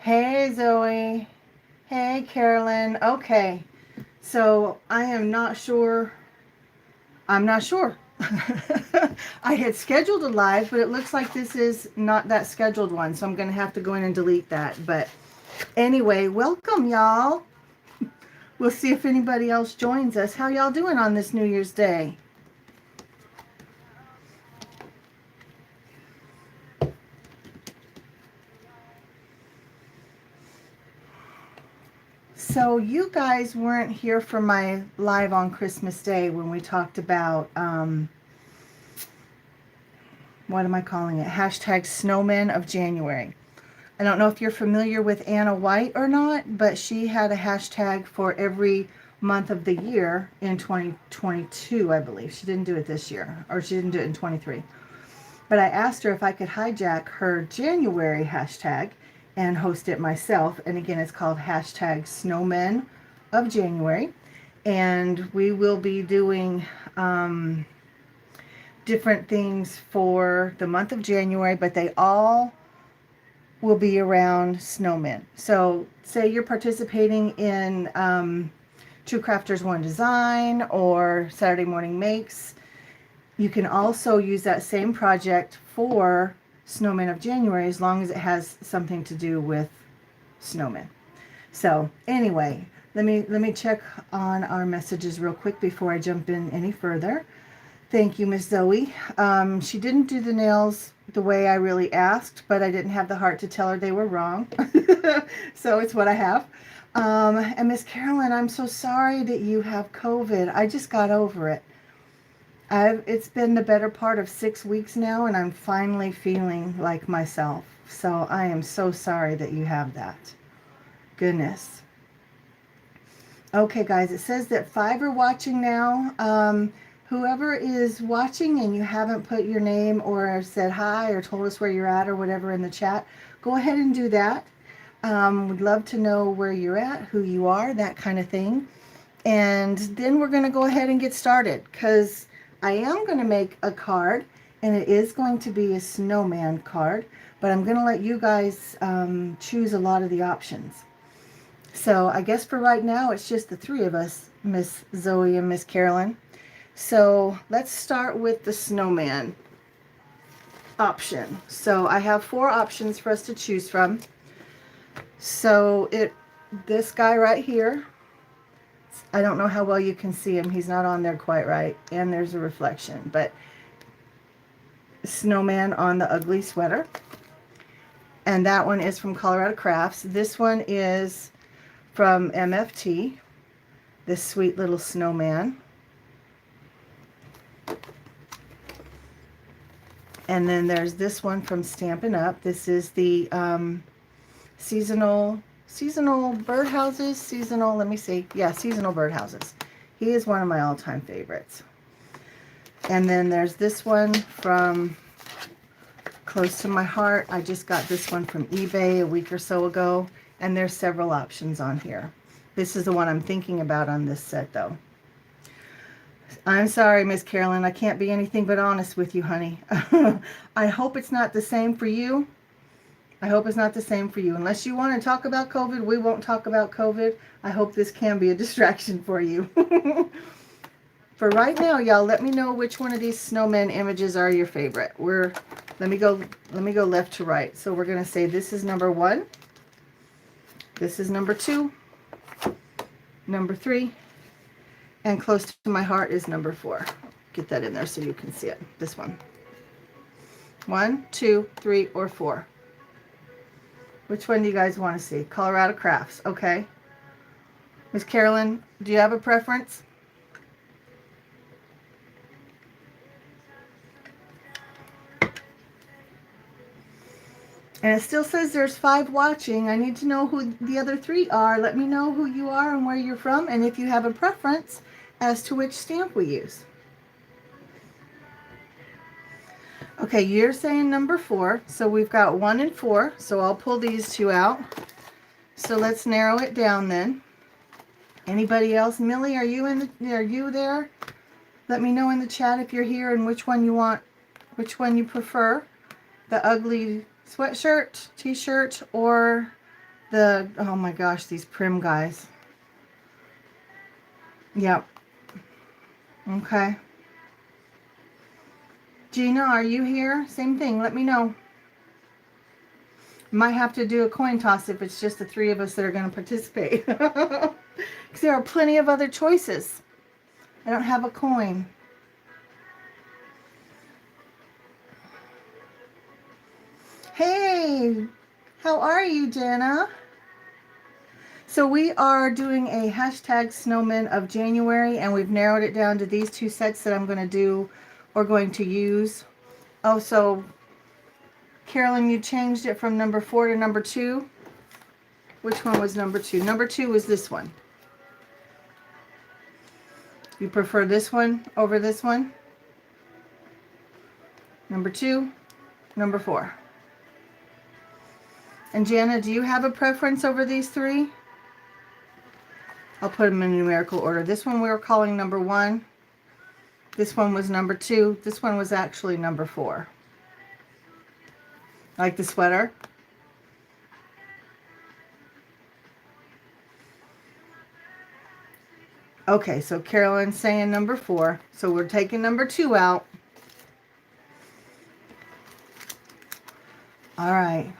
Hey, Zoe. Hey, Carolyn. Okay, so I am not sure. I'm not sure. I had scheduled a live, but it looks like this is not that scheduled one, so I'm going to have to go in and delete that. But anyway, welcome, y'all. We'll see if anybody else joins us. How y'all doing on this New Year's Day? So you guys weren't here for my live on Christmas Day when we talked about what am I calling it? Hashtag Snowmen of January. I don't know if you're familiar with Anna White or not, but she had a hashtag for every month of the year in 2022, I believe. She didn't do it this year, or she didn't do it in 23. But I asked her if I could hijack her January hashtag and host it myself. And again, it's called hashtag Snowmen of January. And we will be doing different things for the month of January, but they all will be around snowmen. So say you're participating in Two Crafters One Design or Saturday Morning Makes. You can also use that same project for Snowmen of January as long as it has something to do with snowmen. So anyway, let me check on our messages real quick before I jump in any further. Thank you, Miss Zoe. She didn't do the nails the way I really asked, but I didn't have the heart to tell her they were wrong. So it's what I have. And Miss Carolyn, I'm so sorry that you have COVID. I just got over it. It's been the better part of 6 weeks now, and I'm finally feeling like myself. So I am so sorry that you have that. Goodness. Okay, guys, it says that 5 are watching now. Whoever is watching and you haven't put your name or said hi or told us where you're at or whatever in the chat, go ahead and do that. We'd love to know where you're at, who you are, that kind of thing. And then we're going to go ahead and get started because I am going to make a card, and it is going to be a snowman card, but I'm going to let you guys choose a lot of the options. So I guess for right now, it's just the 3 of us, Miss Zoe and Miss Carolyn. So let's start with the snowman option. So I have 4 options for us to choose from. So this guy right here, I don't know how well you can see him. He's not on there quite right. And there's a reflection. But snowman on the ugly sweater. And that one is from Colorado Crafts. This one is from MFT. This sweet little snowman. And then there's this one from Stampin' Up. This is the seasonal birdhouses. Let me see. Yeah, seasonal birdhouses. He is one of my all-time favorites. And then there's this one from Close to My Heart. I just got this one from eBay a week or so ago. And there's several options on here. This is the one I'm thinking about on this set, though. I'm sorry, Miss Carolyn. I can't be anything but honest with you, honey. I hope it's not the same for you. I hope it's not the same for you. Unless you want to talk about COVID, we won't talk about COVID. I hope this can be a distraction for you. For right now, y'all, let me know which one of these snowman images are your favorite. Let me go left to right. So we're going to say this is number 1. This is number 2. Number 3. And Close to My Heart is number 4. Get that in there so you can see it. This one. 1, 2, 3, or 4. Which one do you guys want to see? Colorado Crafts. Okay. Miss Carolyn, do you have a preference? And it still says there's 5 watching. I need to know who the other 3 are. Let me know who you are and where you're from, and if you have a preference as to which stamp we use. Okay, you're saying number 4. So we've got 1 and 4. So I'll pull these 2 out. So let's narrow it down then. Anybody else? Millie, are you there? Let me know in the chat if you're here and which one you prefer. The ugly sweatshirt, t-shirt, or oh my gosh, these Prim guys. Yep. Okay. Gina, are you here? Same thing. Let me know. Might have to do a coin toss if it's just the three of us that are going to participate. Because there are plenty of other choices. I don't have a coin. Hey, how are you, Jana? So we are doing a hashtag snowman of January, and we've narrowed it down to these two sets that I'm going to do or going to use. Oh, so Carolyn, you changed it from number 4 to number 2. Which one was number 2? Number 2 was this one. You prefer this one over this one? Number 2, number 4. And Jana, do you have a preference over these 3? I'll put them in numerical order. This one we were calling number 1. This one was number 2. This one was actually number 4. Like the sweater. Okay, so Carolyn's saying number 4. So we're taking number 2 out. All right.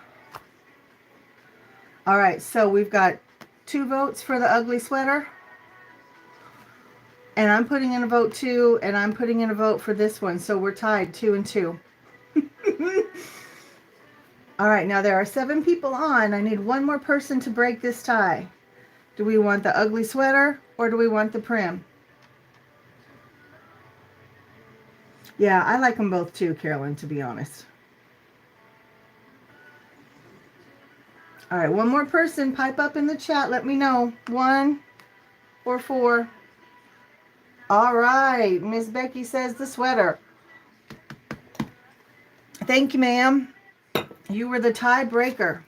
All right, so we've got 2 votes for the ugly sweater. And I'm putting in a vote too, and I'm putting in a vote for this one. So we're tied 2 and 2. All right, now there are 7 people on. I need one more person to break this tie. Do we want the ugly sweater or do we want the Prim? Yeah, I like them both too, Carolyn, to be honest. All right, one more person. Pipe up in the chat. Let me know. 1 or 4. All right. Miss Becky says the sweater. Thank you, ma'am. You were the tiebreaker.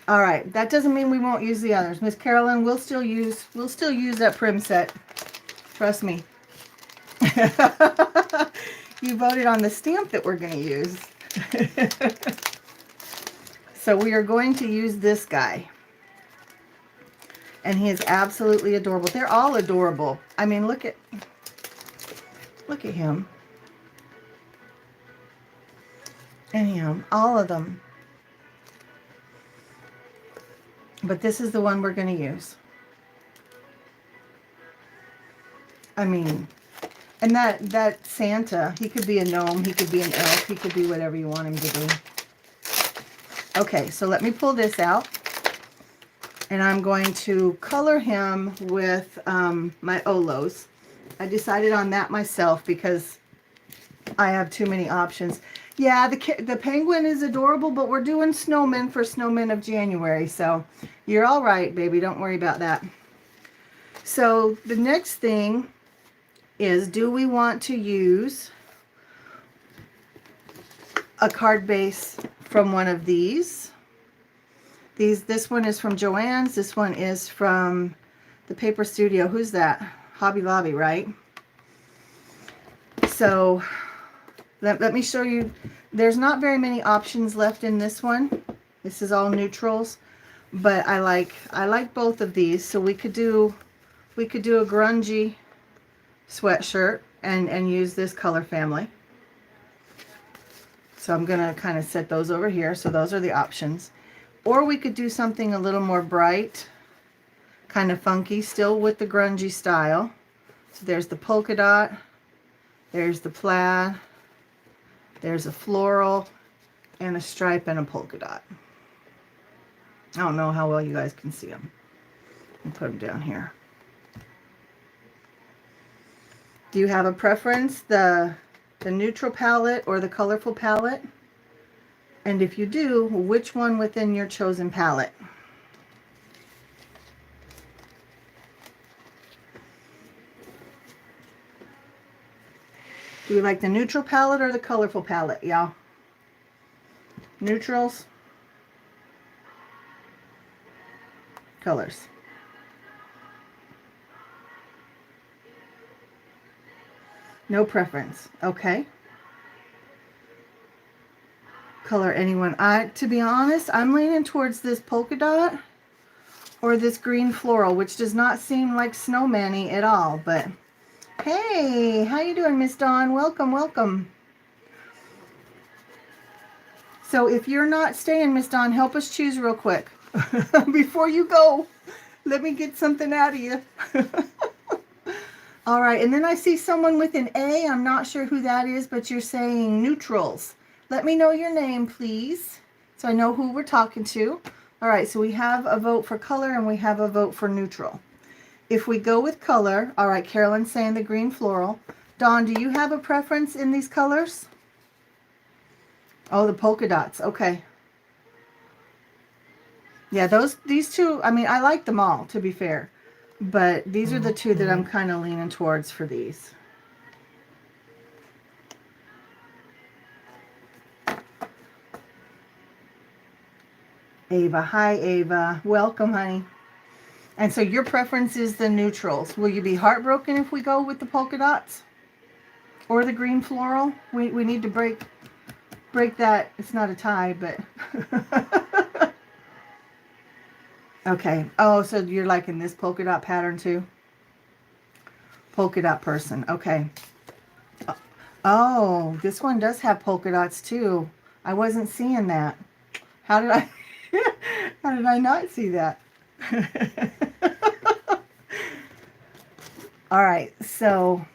All right. That doesn't mean we won't use the others. Miss Carolyn, we'll still use that Prim set. Trust me. You voted on the stamp that we're going to use. So we are going to use this guy. And he is absolutely adorable. They're all adorable. I mean, look at him. And him. All of them. But this is the one we're going to use. I mean, and that Santa, he could be a gnome, he could be an elf, he could be whatever you want him to be. Okay, so let me pull this out. And I'm going to color him with my Olos. I decided on that myself because I have too many options. Yeah, the penguin is adorable, but we're doing snowmen for Snowmen of January. So you're all right, baby. Don't worry about that. So the next thing is, do we want to use a card base from one of these? This one is from Joann's. This one is from the Paper Studio. Who's that? Hobby Lobby, right? So let me show you. There's not very many options left in this one. This is all neutrals, but I like both of these. So we could do a grungy sweatshirt and use this color family. So I'm gonna kind of set those over here. So those are the options. Or we could do something a little more bright, kind of funky, still with the grungy style. So there's the polka dot, there's the plaid, there's a floral, and a stripe and a polka dot. I don't know how well you guys can see them. I'll put them down here. Do you have a preference, the neutral palette or the colorful palette? And if you do, which one within your chosen palette? Do you like the neutral palette or the colorful palette, y'all? Neutrals? Colors. No preference. Okay. Color anyone. To be honest, I'm leaning towards this polka dot. or this green floral, which does not seem like snowman-y at all, but hey, how you doing, Miss Dawn? Welcome, welcome. So if you're not staying, Miss Dawn, help us choose real quick. Before you go, let me get something out of you. All right, and then I see someone with an A. I'm not sure who that is, but you're saying neutrals. Let me know your name, please, so I know who we're talking to. All right, so we have a vote for color and we have a vote for neutral. If we go with color, all right, Carolyn's saying the green floral. Dawn, do you have a preference in these colors? Oh, the polka dots, okay. Yeah, these two, I mean, I like them all, to be fair. But these are the two that I'm kind of leaning towards for these. Ava, hi Ava. Welcome, honey. And so your preference is the neutrals. Will you be heartbroken if we go with the polka dots? Or the green floral? We need to break that. It's not a tie, but... Okay. Oh, so you're liking this polka dot pattern too? Polka dot person. Okay. Oh, this one does have polka dots too. I wasn't seeing that. How did I how did I not see that? All right. So,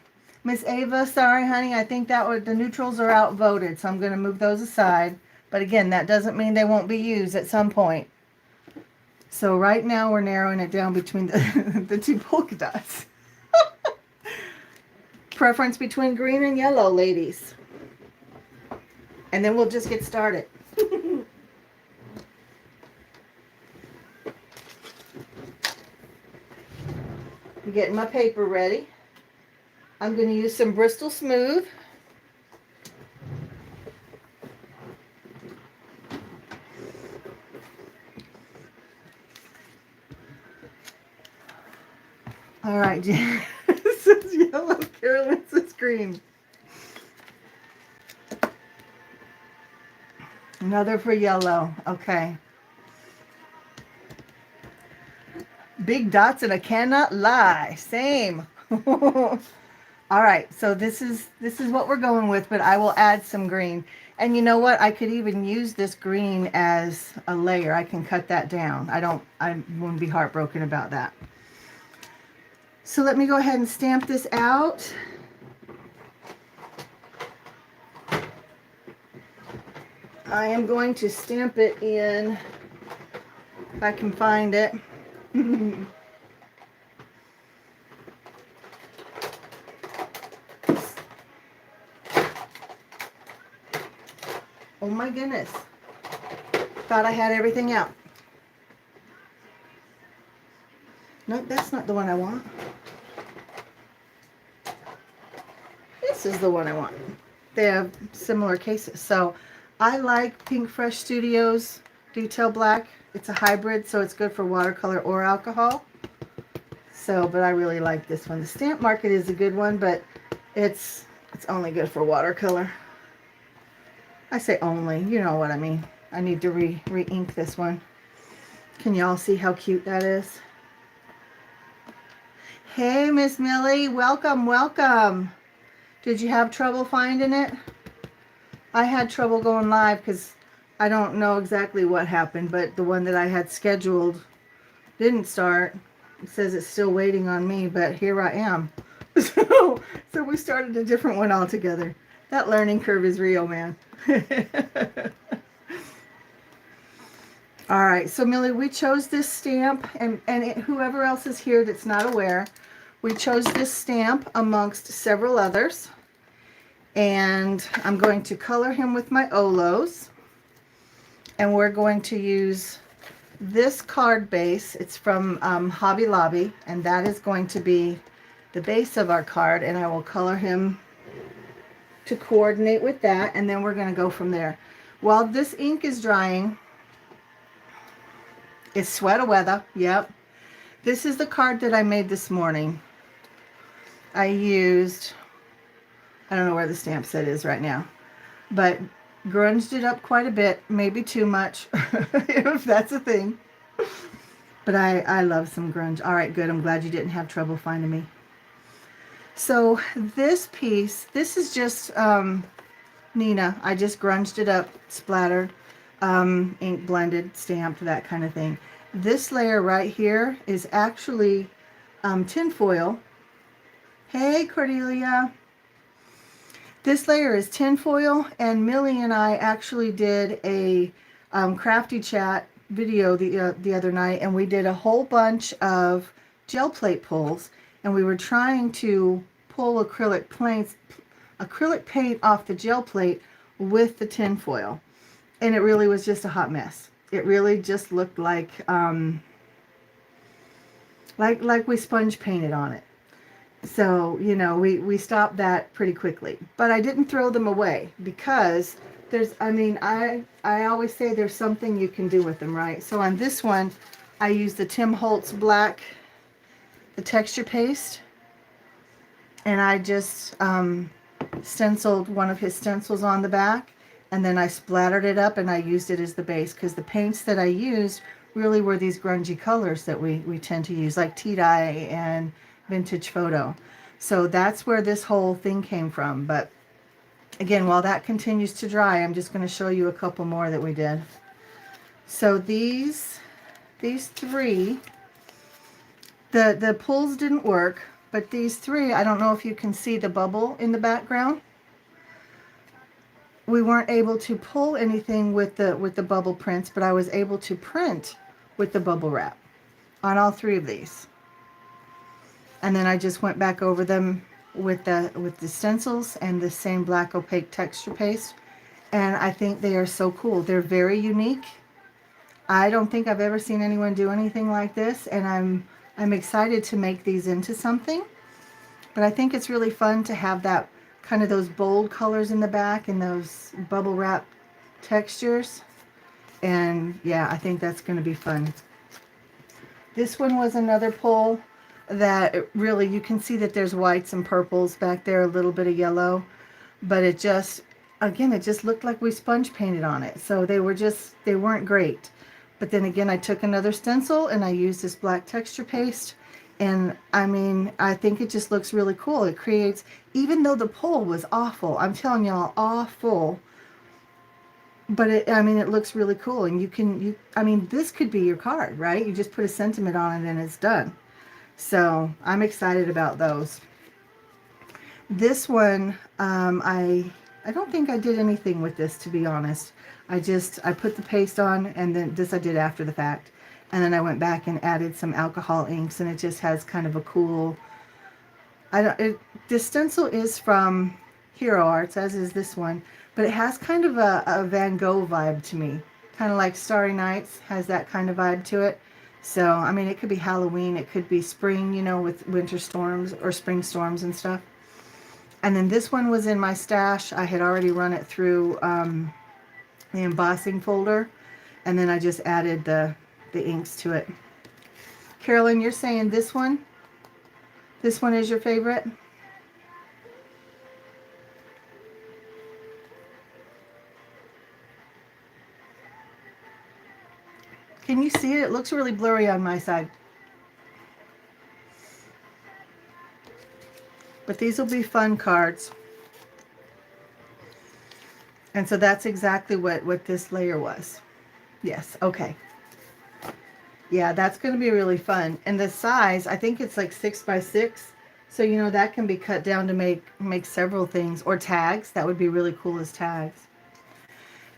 Miss Ava, sorry honey, I think that the neutrals are outvoted, so I'm going to move those aside. But again, that doesn't mean they won't be used at some point. So right now we're narrowing it down between the two polka dots. Preference between green and yellow, ladies. And then we'll just get started. You getting my paper ready. I'm going to use some Bristol Smooth. All right, Jen. This is yellow. Carolyn says green. Another for yellow. Okay. Big dots and I cannot lie. Same. All right. So this is what we're going with, but I will add some green. And you know what? I could even use this green as a layer. I can cut that down. I wouldn't be heartbroken about that. So let me go ahead and stamp this out. I am going to stamp it in, if I can find it. Oh my goodness. Thought I had everything out. Nope, that's not the one I want. This is the one I want. They have similar cases. So I like Pink Fresh Studios Detail Black. It's a hybrid, so it's good for watercolor or alcohol. So, but I really like this one. The Stamp Market is a good one, but it's only good for watercolor. I say only, you know what I mean. I need to re-ink this one. Can y'all see how cute that is? Hey, Miss Millie, welcome, welcome. Did you have trouble finding it? I had trouble going live because I don't know exactly what happened, but the one that I had scheduled didn't start. It says it's still waiting on me, but here I am. So we started a different one altogether. That learning curve is real, man. All right, so Millie, we chose this stamp, and whoever else is here that's not aware, we chose this stamp amongst several others. And I'm going to color him with my Olos. And we're going to use this card base. It's from Hobby Lobby, and that is going to be the base of our card, and I will color him to coordinate with that, and then we're going to go from there. While this ink is drying, it's sweater weather. Yep. This is the card that I made this morning. I used, I don't know where the stamp set is right now, but grunged it up quite a bit, maybe too much, if that's a thing. But I love some grunge. All right, good. I'm glad you didn't have trouble finding me. So this piece, this is just Nina. I just grunged it up, splattered, ink blended, stamped, that kind of thing. This layer right here is actually tin foil. Hey, Cordelia. This layer is tin foil, and Millie and I actually did a crafty chat video the other night, and we did a whole bunch of gel plate pulls, and we were trying to pull acrylic paint off the gel plate with the tin foil, and it really was just a hot mess. It really just looked like we sponge painted on it. So, you know, we stopped that pretty quickly. But I didn't throw them away because there's, I mean, I always say there's something you can do with them, right? So on this one, I used the Tim Holtz black, the texture paste, and I just stenciled one of his stencils on the back, and then I splattered it up and I used it as the base, because the paints that I used really were these grungy colors that we tend to use, like tea-dye and vintage photo. So that's where this whole thing came from. But again, while that continues to dry, I'm just going to show you a couple more that we did. So these three, the pulls didn't work, but these three, I don't know if you can see the bubble in the background. We weren't able to pull anything with the bubble prints, but I was able to print with the bubble wrap on all three of these. And then I just went back over them with the stencils and the same black opaque texture paste. And I think they are so cool. They're very unique. I don't think I've ever seen anyone do anything like this, and I'm excited to make these into something. But I think it's really fun to have that kind of those bold colors in the back and those bubble wrap textures. And yeah, I think that's going to be fun. This one was another pull that really, you can see that there's whites and purples back there, a little bit of yellow, but it just, again, it just looked like we sponge painted on it. So they weren't great. But then again, I took another stencil and I used this black texture paste, and I mean, I think it just looks really cool. It creates, even though the pull was awful, I'm telling y'all, awful, but it looks really cool. And I mean, this could be your card, right? You just put a sentiment on it and it's done. So I'm excited about those. This one, I don't think I did anything with this, to be honest. I put the paste on, and then this I did after the fact. And then I went back and added some alcohol inks, and it just has kind of a cool, this stencil is from Hero Arts, as is this one, but it has kind of a Van Gogh vibe to me. Kind of like Starry Nights has that kind of vibe to it. So, I mean, it could be Halloween, it could be spring, you know, with winter storms or spring storms and stuff. And then this one was in my stash. I had already run it through the embossing folder, and then I just added the inks to it. Carolyn, you're saying this one is your favorite? Can you see it? It looks really blurry on my side. But these will be fun cards. And so that's exactly what this layer was. Yes, okay. Yeah, that's going to be really fun. And the size, I think it's like 6 by 6. So, you know, that can be cut down to make several things. Or tags. That would be really cool as tags.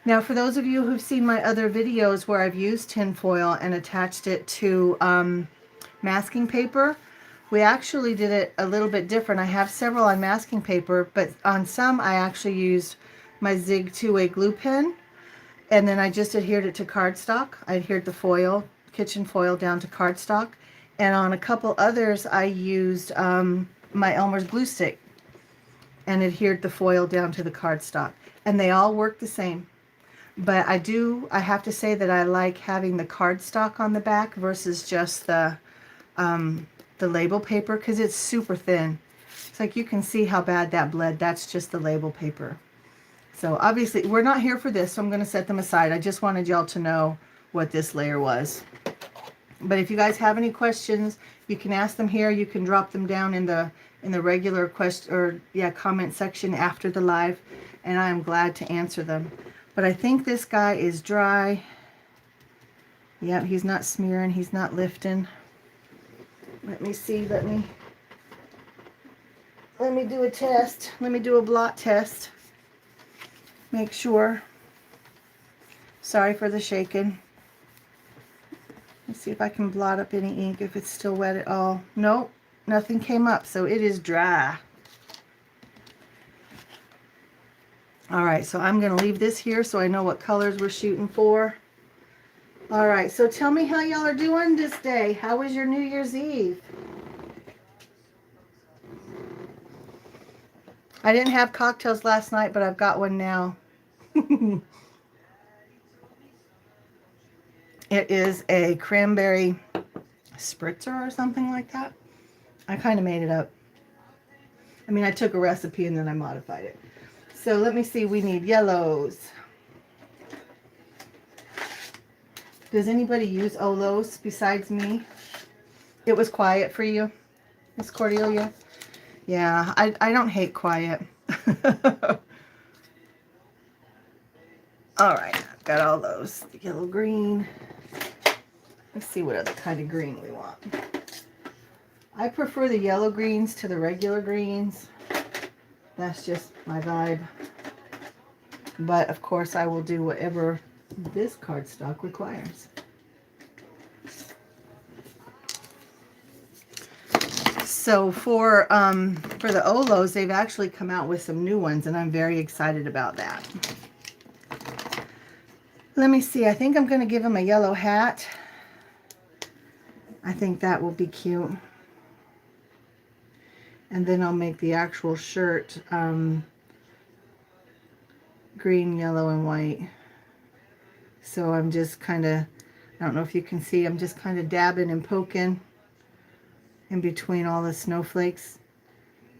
Now, for those of you who've seen my other videos where I've used tin foil and attached it to masking paper, we actually did it a little bit different. I have several on masking paper, but on some I actually used my Zig 2A glue pen, and then I just adhered it to cardstock. I adhered the foil, kitchen foil, down to cardstock. And on a couple others I used my Elmer's glue stick and adhered the foil down to the cardstock. And they all work the same. But I have to say that I like having the cardstock on the back versus just the label paper, because it's super thin. It's like you can see how bad that bled. That's just the label paper. So obviously we're not here for this, so I'm going to set them aside. I just wanted y'all to know what this layer was. But if you guys have any questions, you can ask them here. You can drop them down in the regular comment section after the live, and I am glad to answer them. But I think this guy is dry. Yep, he's not smearing, he's not lifting. Let me see, let me do a test. Let me do a blot test. Make sure. Sorry for the shaking. Let's see if I can blot up any ink, if it's still wet at all. Nope, nothing came up, so it is dry. All right, so I'm going to leave this here so I know what colors we're shooting for. All right, so tell me how y'all are doing this day. How was your New Year's Eve? I didn't have cocktails last night, but I've got one now. It is a cranberry spritzer or something like that. I kind of made it up. I mean, I took a recipe and then I modified it. So let me see, we need yellows. Does anybody use Olos besides me? It was quiet for you, Miss Cordelia? Yeah, I don't hate quiet. All right, I've got all those. The yellow, green. Let's see what other kind of green we want. I prefer the yellow greens to the regular greens. That's just my vibe. But of course I will do whatever this cardstock requires. So for the Olos, they've actually come out with some new ones, and I'm very excited about that. Let me see. I think I'm going to give him a yellow hat. I think that will be cute. And then I'll make the actual shirt green, yellow, and white. So I'm just kind of, I don't know if you can see, I'm just kind of dabbing and poking in between all the snowflakes.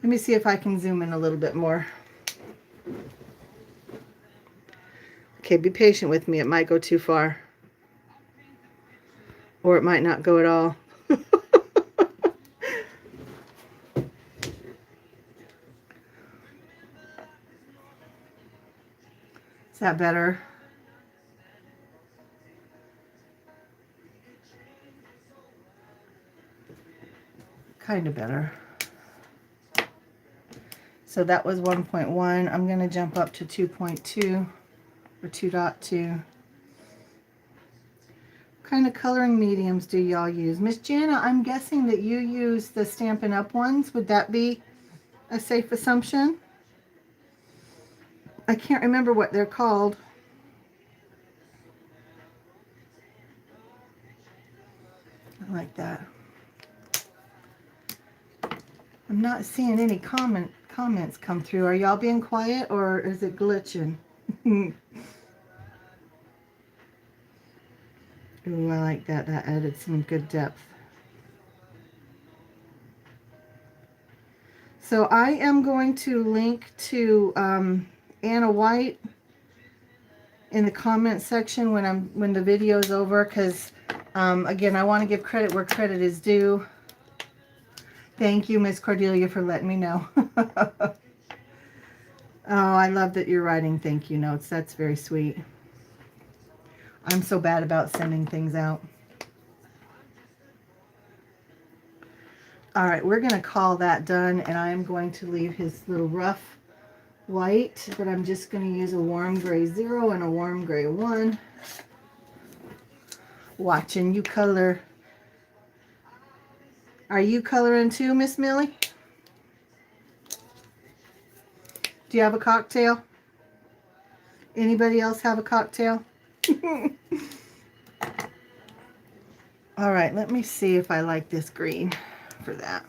Let me see if I can zoom in a little bit more. Okay, be patient with me. It might go too far. Or it might not go at all. Is that better? Kind of better. So that was 1.1. I'm going to jump up to 2.2 or 2.2. What kind of coloring mediums do y'all use? Miss Jana, I'm guessing that you use the Stampin' Up! Ones. Would that be a safe assumption? I can't remember what they're called. I like that. I'm not seeing any comments come through. Are y'all being quiet or is it glitching? Ooh, I like that. That added some good depth. So I am going to link to Anna White in the comment section when the video is over, because again, I want to give credit where credit is due. Thank you, Miss Cordelia, for letting me know. Oh, I love that you're writing thank you notes. That's very sweet. I'm so bad about sending things out. All right, we're going to call that done, and I am going to leave his little rough white, but I'm just going to use a warm gray 0 and a warm gray 1. Watching you color. Are you coloring too, Miss Millie? Do you have a cocktail? Anybody else have a cocktail? All right, let me see if I like this green for that.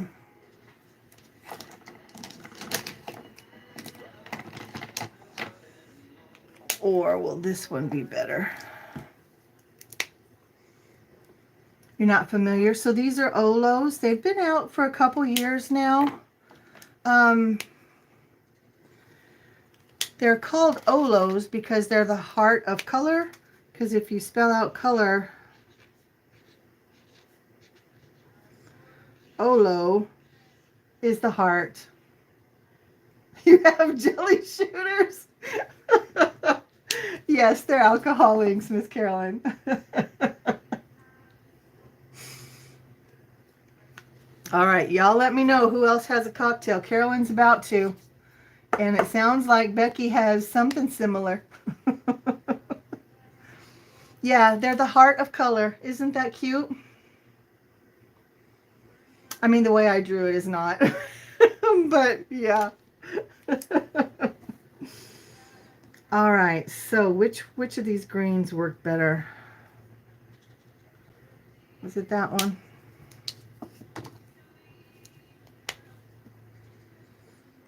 Or will this one be better? You're not familiar? So these are Olos. They've been out for a couple years now. They're called Olos because they're the heart of color. Because if you spell out color, Olo is the heart. You have jelly shooters? Yes, they're alcoholics, Miss Carolyn. All right, y'all let me know who else has a cocktail. Carolyn's about to. And it sounds like Becky has something similar. Yeah, they're the heart of color. Isn't that cute? I mean, the way I drew it is not. But yeah. All right, so which of these greens work better? Was it that one?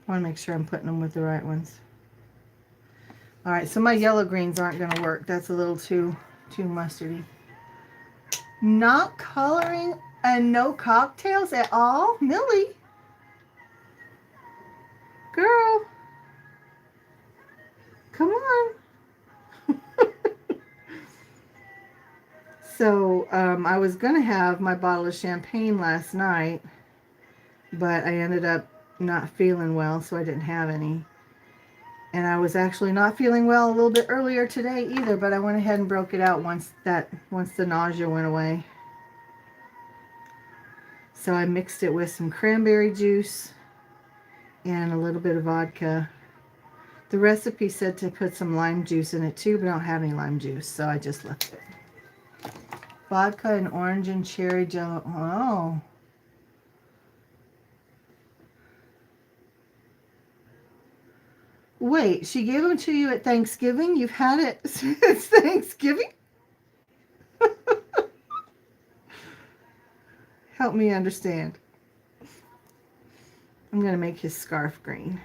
I want to make sure I'm putting them with the right ones. All right, so my yellow greens aren't going to work. That's a little too mustardy. Not coloring and no cocktails at all? Millie? Girl. Come on. So I was going to have my bottle of champagne last night, but I ended up not feeling well, so I didn't have any. And I was actually not feeling well a little bit earlier today either, but I went ahead and broke it out once the nausea went away. So I mixed it with some cranberry juice and a little bit of vodka. The recipe said to put some lime juice in it too, but I don't have any lime juice, so I just left it. Vodka and orange and cherry jello. Oh. Wait, she gave them to you at Thanksgiving? You've had it since Thanksgiving? Help me understand. I'm going to make his scarf green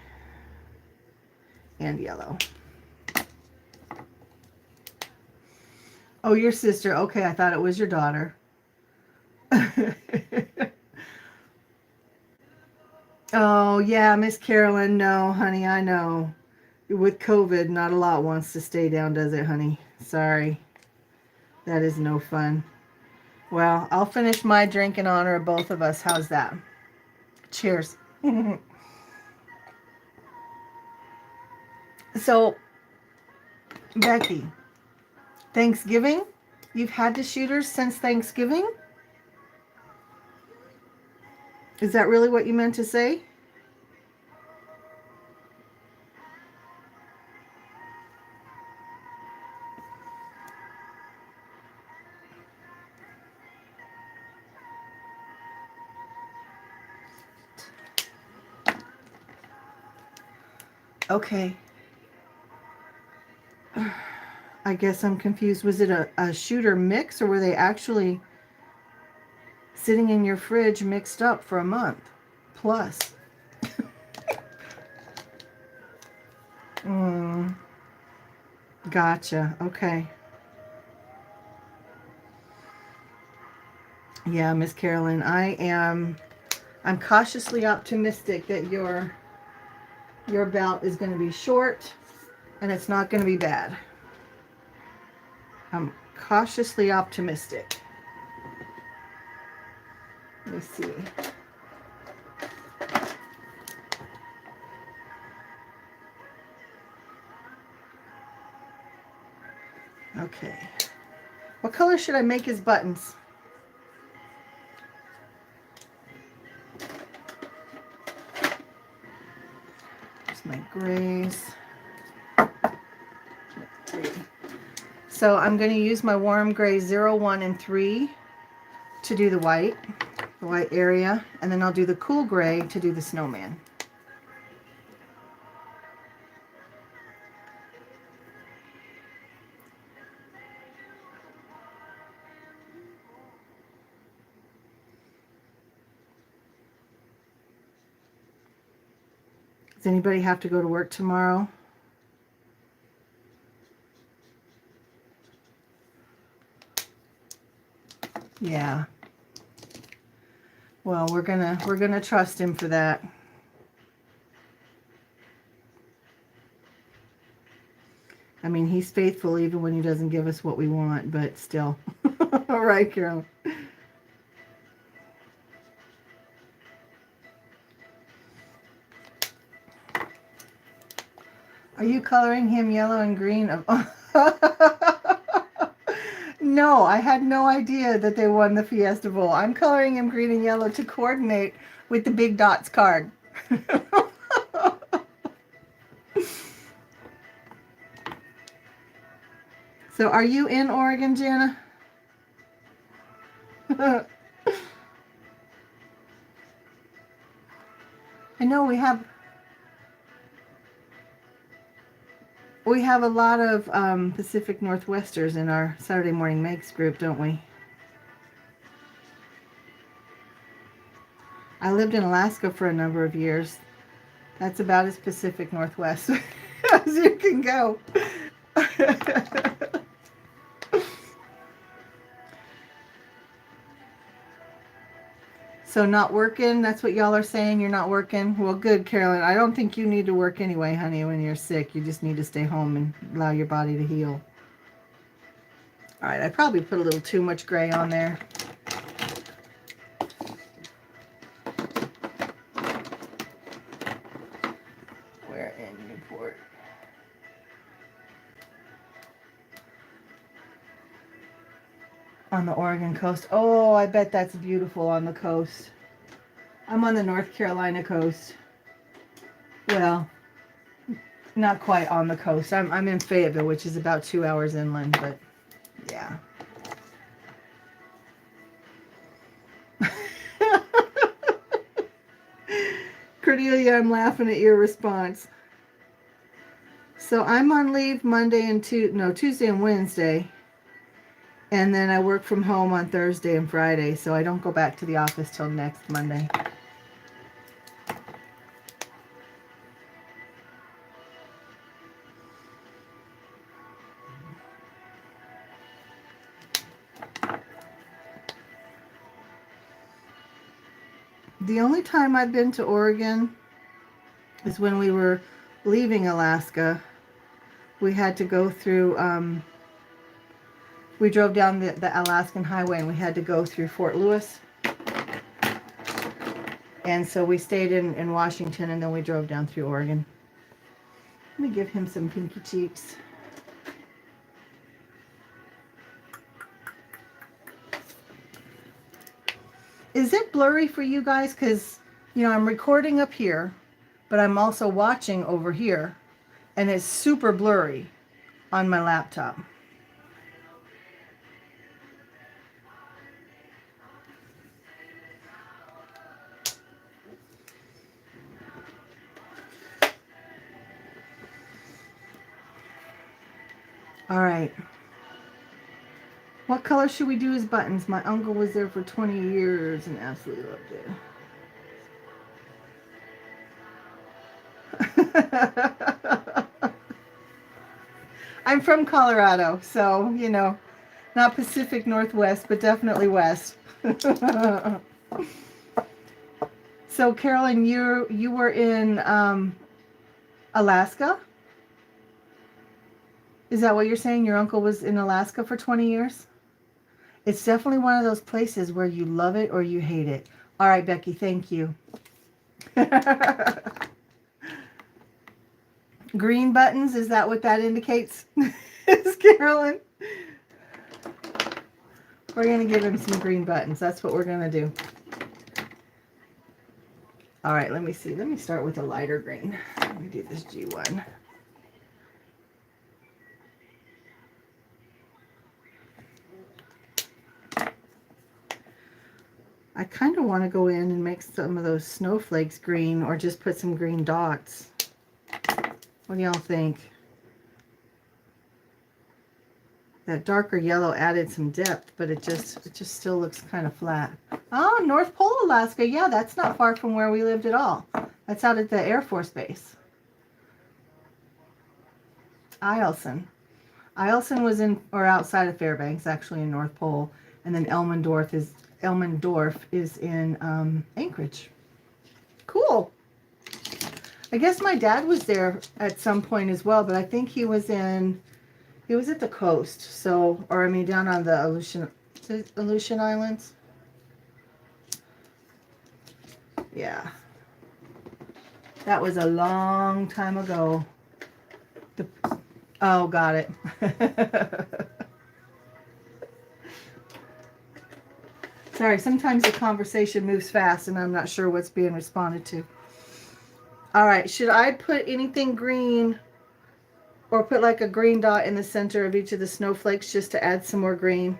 and yellow. Oh, your sister. Okay, I thought it was your daughter. Oh, yeah, Miss Carolyn. No, honey, I know. With COVID, not a lot wants to stay down, does it, honey? Sorry. That is no fun. Well, I'll finish my drink in honor of both of us. How's that? Cheers. So, Becky, Thanksgiving? You've had the shooters since Thanksgiving? Is that really what you meant to say? Okay. I guess I'm confused. Was it a shooter mix, or were they actually sitting in your fridge mixed up for a month plus? Gotcha. Okay. Yeah, Miss Carolyn, I'm cautiously optimistic that your bout is going to be short and it's not going to be bad. I'm cautiously optimistic. Let me see. Okay. What color should I make his buttons? There's my grays. So I'm going to use my warm gray 0, 1, and 3 to do the white area, and then I'll do the cool gray to do the snowman. Does anybody have to go to work tomorrow? Yeah. Well, we're gonna trust him for that. I mean, he's faithful even when he doesn't give us what we want, but still. All right, Carol. Are you coloring him yellow and green? No, I had no idea that they won the Fiesta Bowl. I'm coloring him green and yellow to coordinate with the Big Dots card. So are you in Oregon, Jana? I know we have a lot of Pacific Northwesters in our Saturday Morning Makes group, don't we? I lived in Alaska for a number of years. That's about as Pacific Northwest as you can go. So not working, that's what y'all are saying, you're not working? Well, good, Carolyn. I don't think you need to work anyway, honey, when you're sick. You just need to stay home and allow your body to heal. All right, I probably put a little too much gray on there. Where in Newport? On the Oregon coast. Oh, I bet that's beautiful on the coast. I'm on the North Carolina coast. Well, not quite on the coast. I'm in Fayetteville, which is about 2 hours inland, but yeah. Cordelia, I'm laughing at your response. So I'm on leave Monday and Tuesday and Wednesday. And then I work from home on Thursday and Friday, so I don't go back to the office till next Monday. The only time I've been to Oregon is when we were leaving Alaska. We had to go through, we drove down the Alaskan highway and we had to go through Fort Lewis. And so we stayed in Washington and then we drove down through Oregon. Let me give him some pinky cheeks. Is it blurry for you guys? Because, you know, I'm recording up here, but I'm also watching over here, and it's super blurry on my laptop. All right. What color should we do his buttons? My uncle was there for 20 years and absolutely loved it. I'm from Colorado, so, you know, not Pacific Northwest, but definitely West. So, Carolyn, you were in Alaska? Is that what you're saying? Your uncle was in Alaska for 20 years? It's definitely one of those places where you love it or you hate it. All right, Becky, thank you. Green buttons, is that what that indicates? Is Carolyn? We're going to give him some green buttons. That's what we're going to do. All right, let me see. Let me start with a lighter green. Let me do this G1. I kind of want to go in and make some of those snowflakes green or just put some green dots. What do y'all think? That darker yellow added some depth, but it just still looks kind of flat. Oh, North Pole, Alaska. Yeah, that's not far from where we lived at all. That's out at the Air Force Base. Eielson. Eielson was in, or outside of Fairbanks, actually in North Pole. And then Elmendorf is in Anchorage. Cool. I guess my dad was there at some point as well, but I think he was at the coast. So, or I mean down on the Aleutian Islands. Yeah. That was a long time ago. The, oh, got it. Sorry, sometimes the conversation moves fast and I'm not sure what's being responded to. All right, should I put anything green or put like a green dot in the center of each of the snowflakes just to add some more green?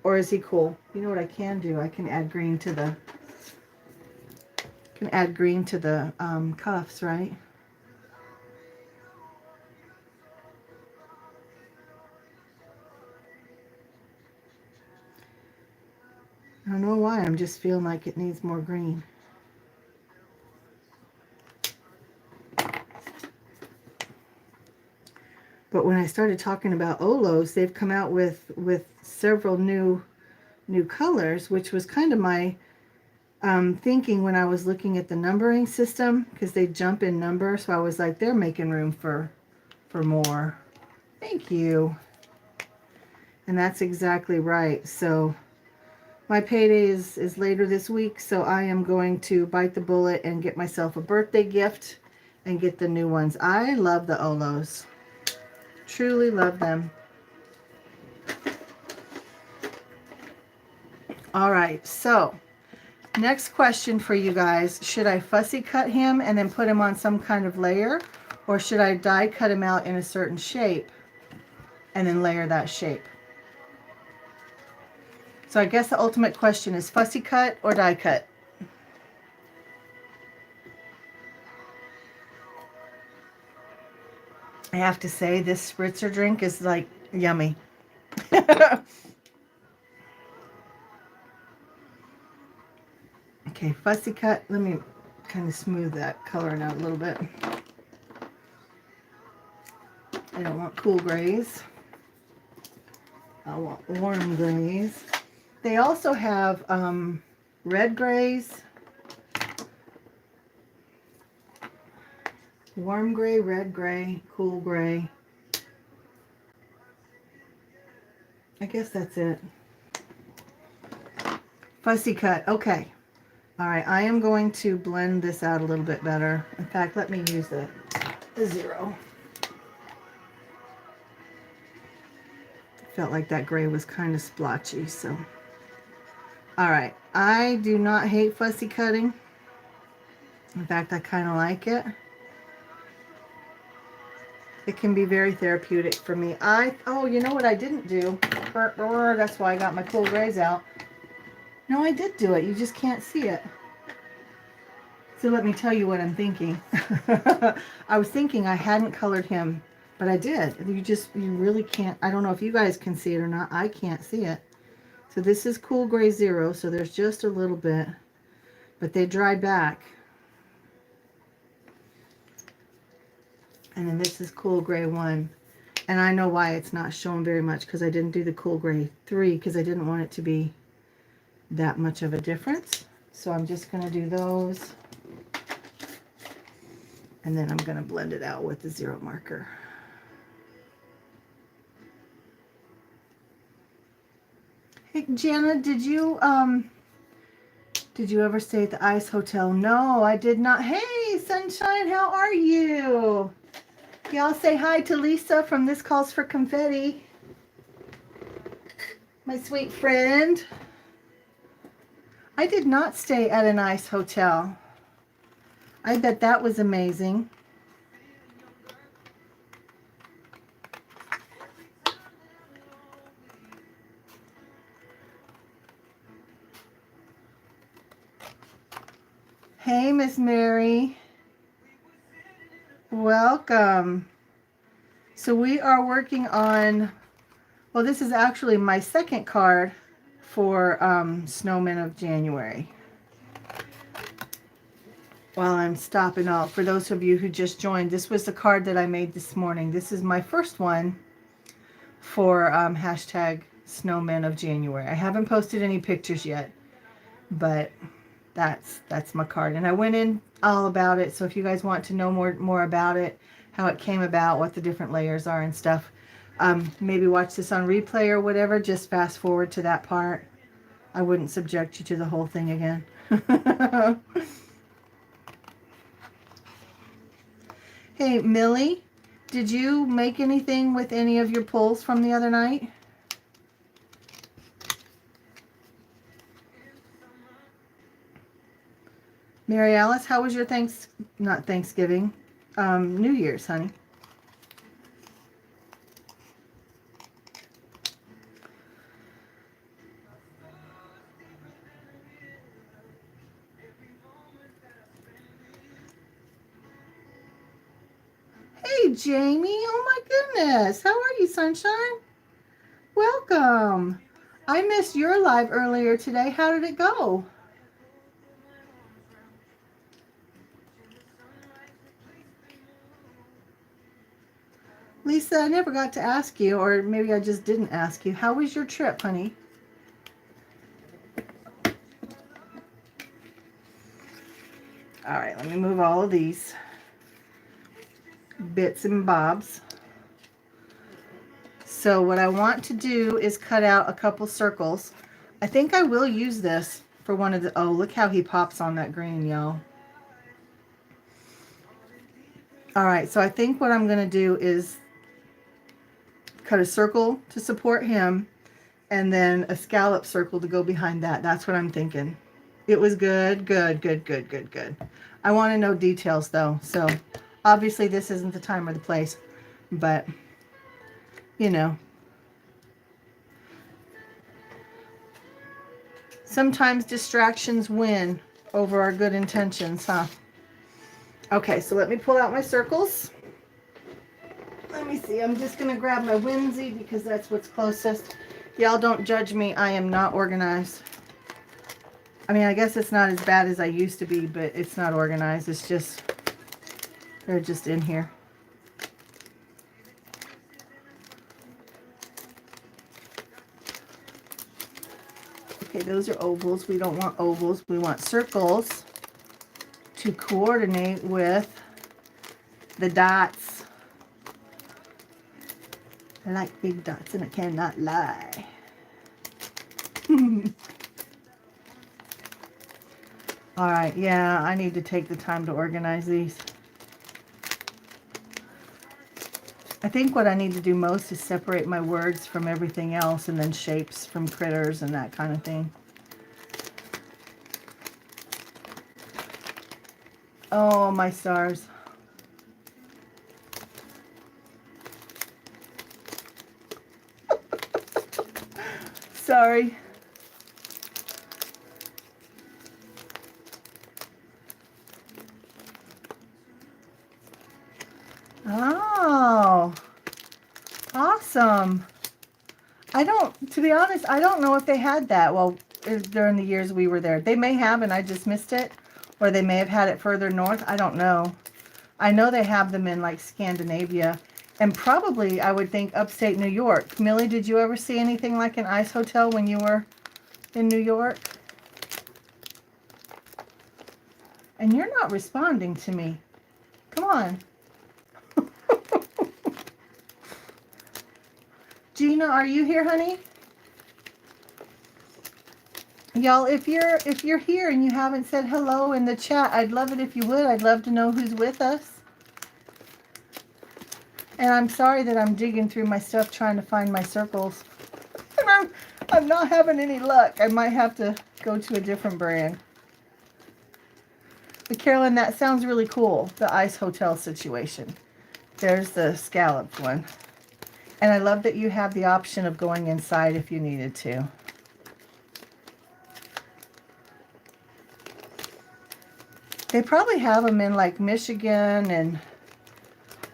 Or is he cool? You know what I can do? I can add green to the cuffs, right? I don't know why, I'm just feeling like it needs more green. But when I started talking about Olos, they've come out with several new colors, which was kind of my thinking when I was looking at the numbering system, because they jump in number. So I was like, they're making room for more. Thank you. And that's exactly right. So my payday is later this week, so I am going to bite the bullet and get myself a birthday gift and get the new ones. I love the Olos. Truly love them. All right, so next question for you guys. Should I fussy cut him and then put him on some kind of layer? Or should I die cut him out in a certain shape and then layer that shape? So I guess the ultimate question is fussy cut or die cut? I have to say this spritzer drink is like yummy. Okay, fussy cut. Let me kind of smooth that coloring out a little bit. I don't want cool grays. I want warm grays. They also have red grays, warm gray, red gray, cool gray. I guess that's it. Fussy cut. Okay. All right. I am going to blend this out a little bit better. In fact, let me use the 0. Felt like that gray was kind of splotchy, so. All right. I do not hate fussy cutting. In fact, I kind of like it. It can be very therapeutic for me. Oh, you know what I didn't do? That's why I got my cool grays out. No, I did do it. You just can't see it. So let me tell you what I'm thinking. I was thinking I hadn't colored him, but I did. You really can't. I don't know if you guys can see it or not. I can't see it. So this is cool gray 0, so there's just a little bit, but they dry back. And then this is cool gray 1. And I know why it's not showing very much, because I didn't do the cool gray 3, because I didn't want it to be that much of a difference. So I'm just going to do those. And then I'm going to blend it out with the 0 marker. Hey, Jana, did you ever stay at the Ice Hotel? No, I did not. Hey, Sunshine, how are you? Y'all say hi to Lisa from This Calls for Confetti. My sweet friend. I did not stay at an Ice Hotel. I bet that was amazing. Hey, Miss Mary. Welcome. So we are working on, well, this is actually my second card for Snowmen of January. While I'm stopping out, for those of you who just joined, this was the card that I made this morning. This is my first one for hashtag Snowmen of January. I haven't posted any pictures yet, but that's my card. And I went in all about it, so if you guys want to know more about it, how it came about, what the different layers are and stuff, maybe watch this on replay or whatever, just fast forward to that part. I wouldn't subject you to the whole thing again. Hey, Millie, Did you make anything with any of your pulls from the other night? Mary Alice, how was your not Thanksgiving, New Year's, honey? Hey, Jamie. Oh, my goodness. How are you, sunshine? Welcome. I missed your live earlier today. How did it go? Lisa, I never got to ask you, or maybe I just didn't ask you. How was your trip, honey? All right, let me move all of these bits and bobs. So what I want to do is cut out a couple circles. I think I will use this for one of the, oh, look how he pops on that green, y'all. All right, so I think what I'm going to do is cut a circle to support him and then a scallop circle to go behind that. That's what I'm thinking. It was good, good, good, good, good, good. I want to know details though. So obviously this isn't the time or the place, but you know, sometimes distractions win over our good intentions, huh? Okay, so let me pull out my circles. Let me see. I'm just going to grab my Whimsy because that's what's closest. Y'all don't judge me. I am not organized. I mean, I guess it's not as bad as I used to be, but it's not organized. It's just, they're just in here. Okay, those are ovals. We don't want ovals. We want circles to coordinate with the dots. I like big dots and I cannot lie. All right, yeah, I need to take the time to organize these. I think what I need to do most is separate my words from everything else and then shapes from critters and that kind of thing. Oh, my stars. Sorry. Oh, awesome. To be honest, I don't know if they had that during the years we were there. They may have and I just missed it, or they may have had it further north. I don't know. I know they have them in like Scandinavia and probably I would think upstate New York. Millie, did you ever see anything like an ice hotel when you were in New York? And you're not responding to me. Come on. Gina, are you here, honey? Y'all, if you're here and you haven't said hello in the chat, I'd love it if you would. I'd love to know who's with us. And I'm sorry that I'm digging through my stuff trying to find my circles. And I'm not having any luck. I might have to go to a different brand. But Carolyn, that sounds really cool, the ice hotel situation. There's the scalloped one. And I love that you have the option of going inside if you needed to. They probably have them in like Michigan and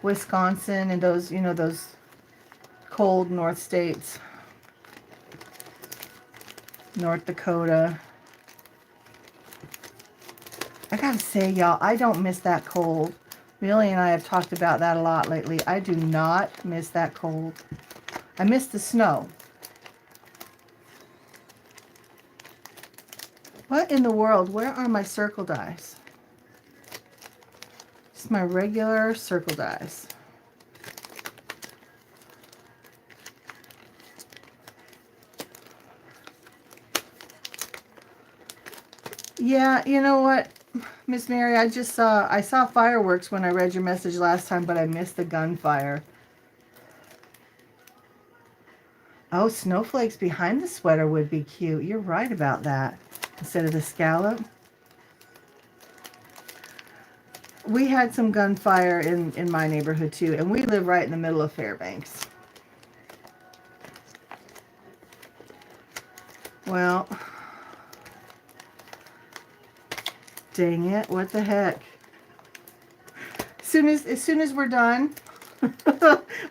Wisconsin and those, you know, those cold north states. North Dakota. I gotta say, y'all, I don't miss that cold. Millie and I have talked about that a lot lately. I do not miss that cold. I miss the snow. What in the world? Where are my circle dies? Just my regular circle dies. Yeah, you know what? Miss Mary, I saw fireworks when I read your message last time, but I missed the gunfire. Oh, snowflakes behind the sweater would be cute. You're right about that. Instead of the scallop. We had some gunfire in my neighborhood too, and we live right in the middle of Fairbanks. Well, dang it, what the heck. As soon as we're done,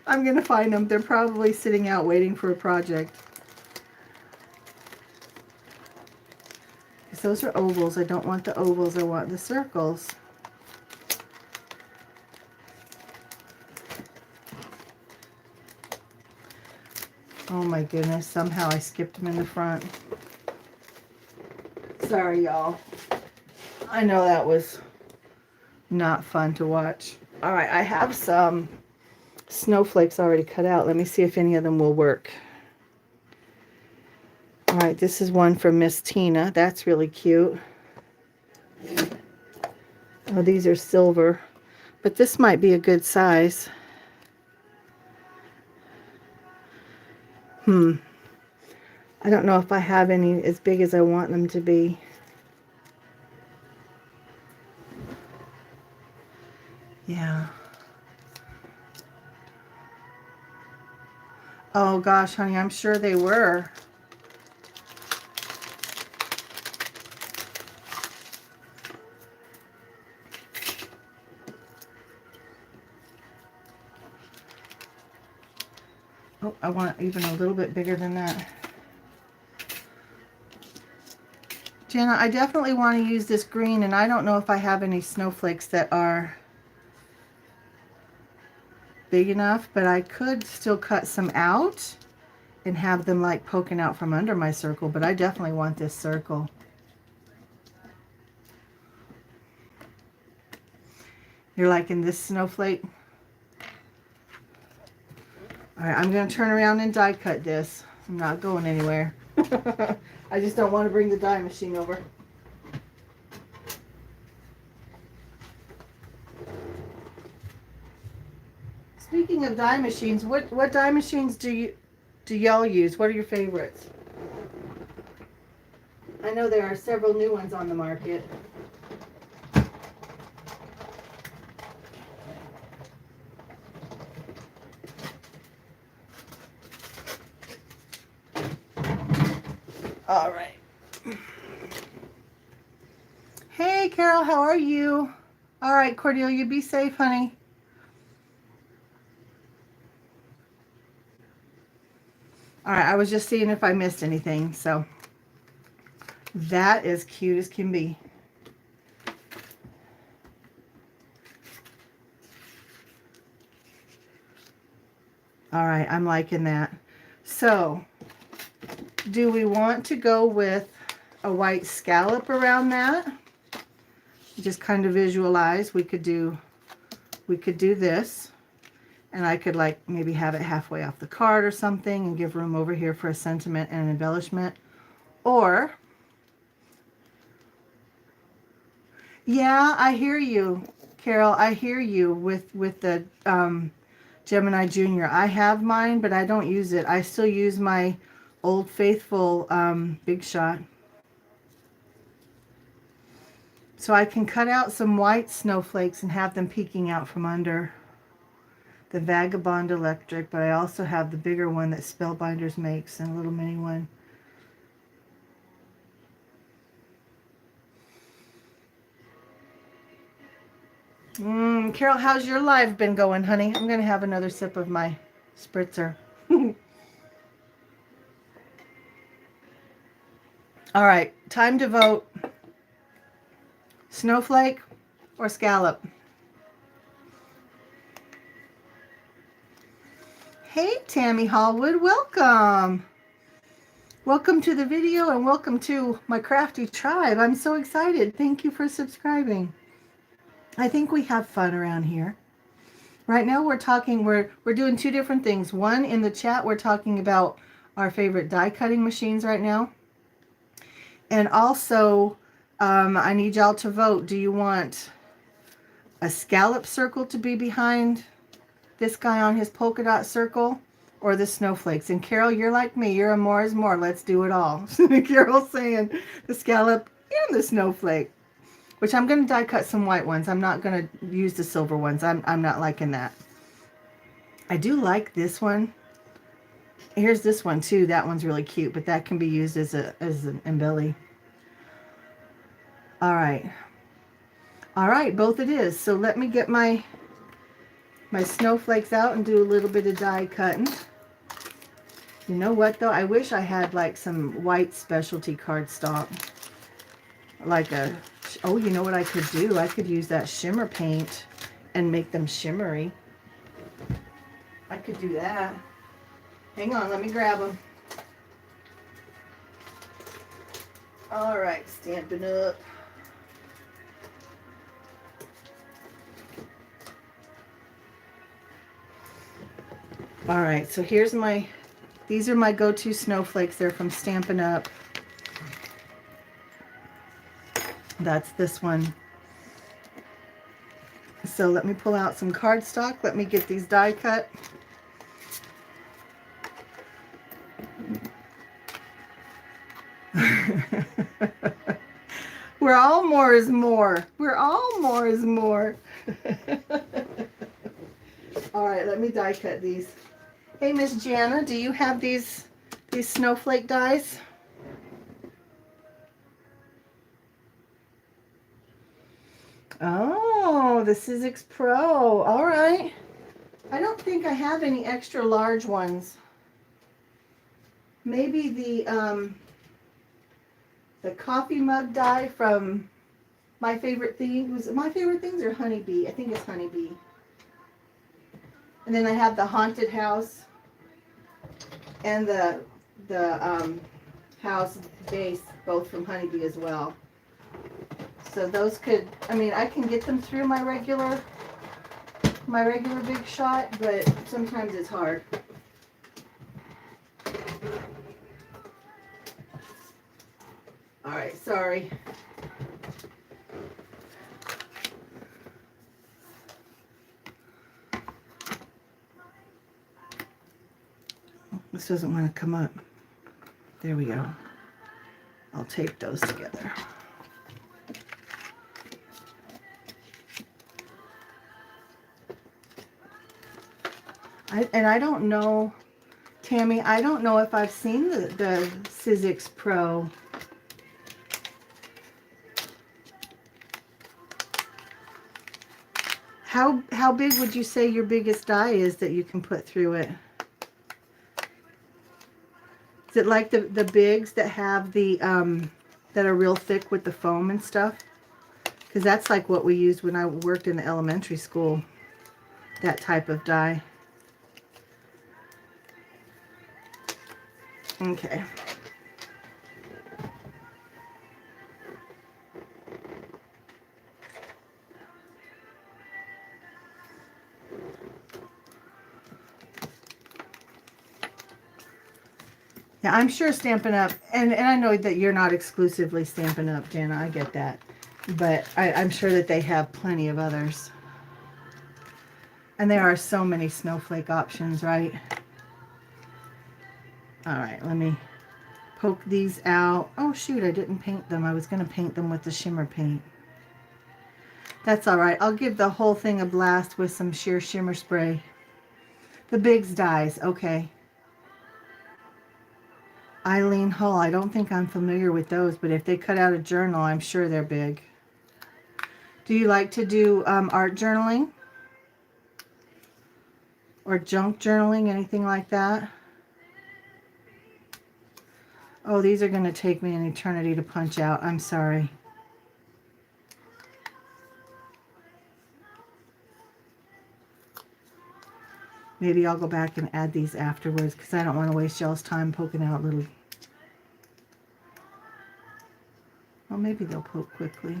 I'm going to find them. They're probably sitting out waiting for a project. Because those are ovals. I don't want the ovals. I want the circles. Oh my goodness. Somehow I skipped them in the front. Sorry, y'all. I know that was not fun to watch. All right, I have some snowflakes already cut out. Let me see if any of them will work. All right, this is one from Miss Tina. That's really cute. Oh, these are silver, but this might be a good size. I don't know if I have any as big as I want them to be. Yeah. Oh gosh, honey, I'm sure they were. Oh, I want it even a little bit bigger than that. Jana, I definitely want to use this green, and I don't know if I have any snowflakes that are big enough, but I could still cut some out and have them like poking out from under my circle, but I definitely want this circle. You're liking this snowflake? All right, I'm going to turn around and die cut this. I'm not going anywhere. I just don't want to bring the die machine over. Speaking of die machines, what die machines do y'all use? What are your favorites? I know there are several new ones on the market. All right. Hey, Carol, how are you? All right, Cordelia, be safe, honey. All right, I was just seeing if I missed anything, so that is cute as can be. All right, I'm liking that. So, do we want to go with a white scallop around that? Just kind of visualize. We could do this, and I could like maybe have it halfway off the card or something and give room over here for a sentiment and an embellishment. Or, yeah, I hear you, Carol. I hear you with the Gemini Junior. I have mine, but I don't use it. I still use my Old Faithful Big Shot. So I can cut out some white snowflakes and have them peeking out from under the Vagabond Electric, but I also have the bigger one that Spellbinders makes and a little mini one. Carol, how's your live been going, honey? I'm going to have another sip of my spritzer. All right, time to vote. Snowflake or scallop? Hey, Tammy Hallwood, welcome. Welcome to the video and welcome to my crafty tribe. I'm so excited. Thank you for subscribing. I think we have fun around here. Right now we're doing two different things. One, in the chat, we're talking about our favorite die cutting machines right now. And also I need y'all to vote. Do you want a scallop circle to be behind this guy on his polka dot circle, or the snowflakes? And Carol, you're like me. You're a more is more. Let's do it all. Carol's saying the scallop and the snowflake, which I'm going to die cut some white ones. I'm not going to use the silver ones. I'm not liking that. I do like this one. Here's this one too. That one's really cute, but that can be used as an embelly. All right. All right, both it is. So let me get my snowflakes out and do a little bit of die cutting. You know what though? I wish I had like some white specialty cardstock. Like a, oh, you know what I could do? I could use that shimmer paint and make them shimmery. I could do that. Hang on, let me grab them. All right, Stampin' Up. All right, so here's my, these are my go-to snowflakes. They're from Stampin' Up. That's this one. So let me pull out some cardstock. Let me get these die cut. We're all more is more. We're all more is more. All right, let me die cut these. Hey, Miss Jana, do you have these snowflake dies? Oh, the Sizzix Pro. All right. I don't think I have any extra large ones. Maybe the coffee mug die from My Favorite Things. Was it My Favorite Things or Honeybee? I think it's Honeybee. And then I have the haunted house and the house base, both from Honeybee as well. So those could, I mean, I can get them through my regular big shot, but sometimes it's hard. All right, sorry. This doesn't want to come up. There we go. I'll tape those together. I don't know, Tammy, I don't know if I've seen the Sizzix Pro. How big would you say your biggest die is that you can put through it? Is it like the bigs that have the that are real thick with the foam and stuff? Because that's like what we used when I worked in the elementary school, that type of die. Okay. Yeah, I'm sure Stampin' Up, and I know that you're not exclusively Stampin' Up, Jana, I get that. But I'm sure that they have plenty of others. And there are so many snowflake options, right? All right, let me poke these out. Oh, shoot, I didn't paint them. I was going to paint them with the shimmer paint. That's all right. I'll give the whole thing a blast with some sheer shimmer spray. The bigs dies, okay. Eileen Hull, I don't think I'm familiar with those, but if they cut out a journal, I'm sure they're big. Do you like to do art journaling? Or junk journaling, anything like that? Oh, these are going to take me an eternity to punch out. I'm sorry. Maybe I'll go back and add these afterwards because I don't want to waste y'all's time poking out little... Well, maybe they'll poke quickly.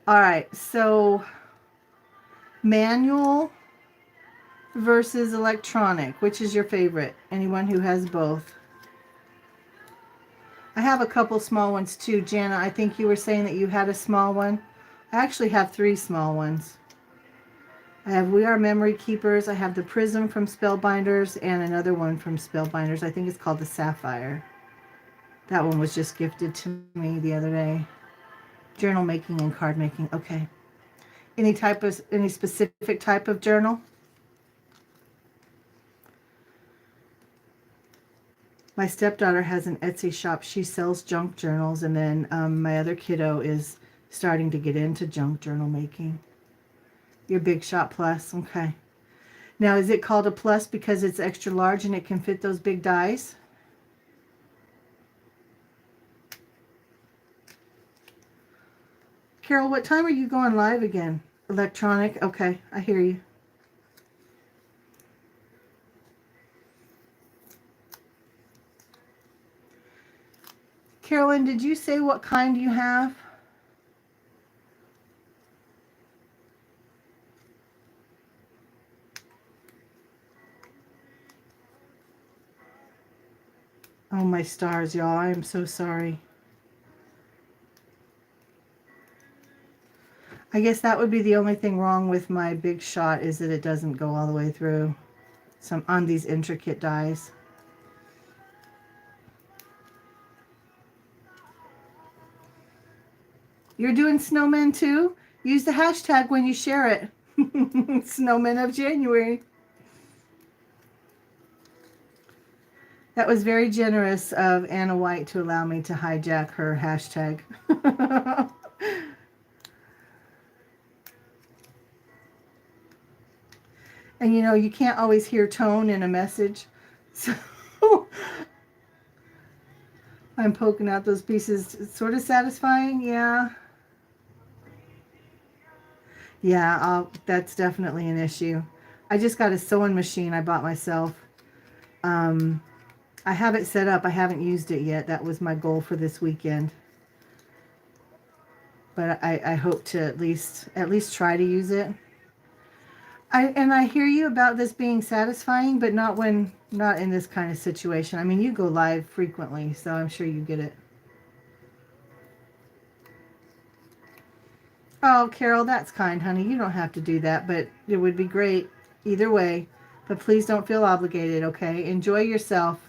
All right, so manual versus electronic. Which is your favorite? Anyone who has both? I have a couple small ones too. Jana, I think you were saying that you had a small one. I actually have 3 small ones. I have We Are Memory Keepers. I have the Prism from Spellbinders and another one from Spellbinders. I think it's called the Sapphire. That one was just gifted to me the other day. Journal making and card making. Okay. Any specific type of journal? My stepdaughter has an Etsy shop. She sells junk journals, and then my other kiddo is starting to get into junk journal making. Your Big Shot Plus. Okay. Now, is it called a plus because it's extra large and it can fit those big dies? Carol, what time are you going live again? Electronic? Okay, I hear you. Carolyn, did you say what kind you have? Oh, my stars, y'all. I am so sorry. I guess that would be the only thing wrong with my Big Shot is that it doesn't go all the way through on these intricate dies. You're doing snowmen too? Use the hashtag when you share it. Snowmen of January. That was very generous of Anna White to allow me to hijack her hashtag. And you know, you can't always hear tone in a message. So I'm poking out those pieces. It's sort of satisfying, yeah. Yeah, that's definitely an issue. I just got a sewing machine I bought myself. I have it set up. I haven't used it yet. That was my goal for this weekend. But I hope to at least try to use it. I hear you about this being satisfying, but not in this kind of situation. I mean, you go live frequently, so I'm sure you get it. Oh, Carol, that's kind, honey. You don't have to do that, but it would be great either way. But please don't feel obligated, okay? Enjoy yourself.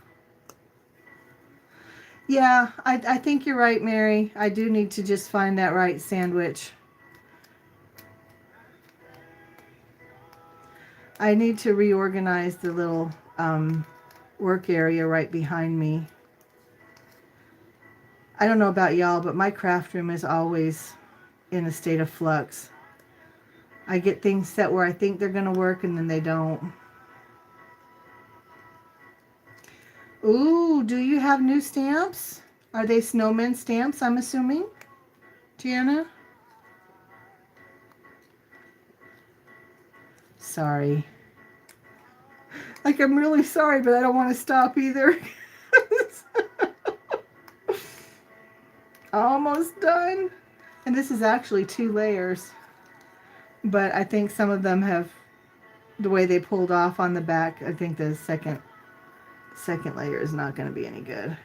Yeah, I think you're right, Mary. I do need to just find that right sandwich. I need to reorganize the little work area right behind me. I don't know about y'all, but my craft room is always in a state of flux. I get things set where I think they're going to work and then they don't. Ooh, do you have new stamps? Are they snowman stamps, I'm assuming? Gianna? Sorry. Like, I'm really sorry, but I don't want to stop either. Almost done. And this is actually 2 layers. But I think some of them have, the way they pulled off on the back, I think the second layer is not going to be any good.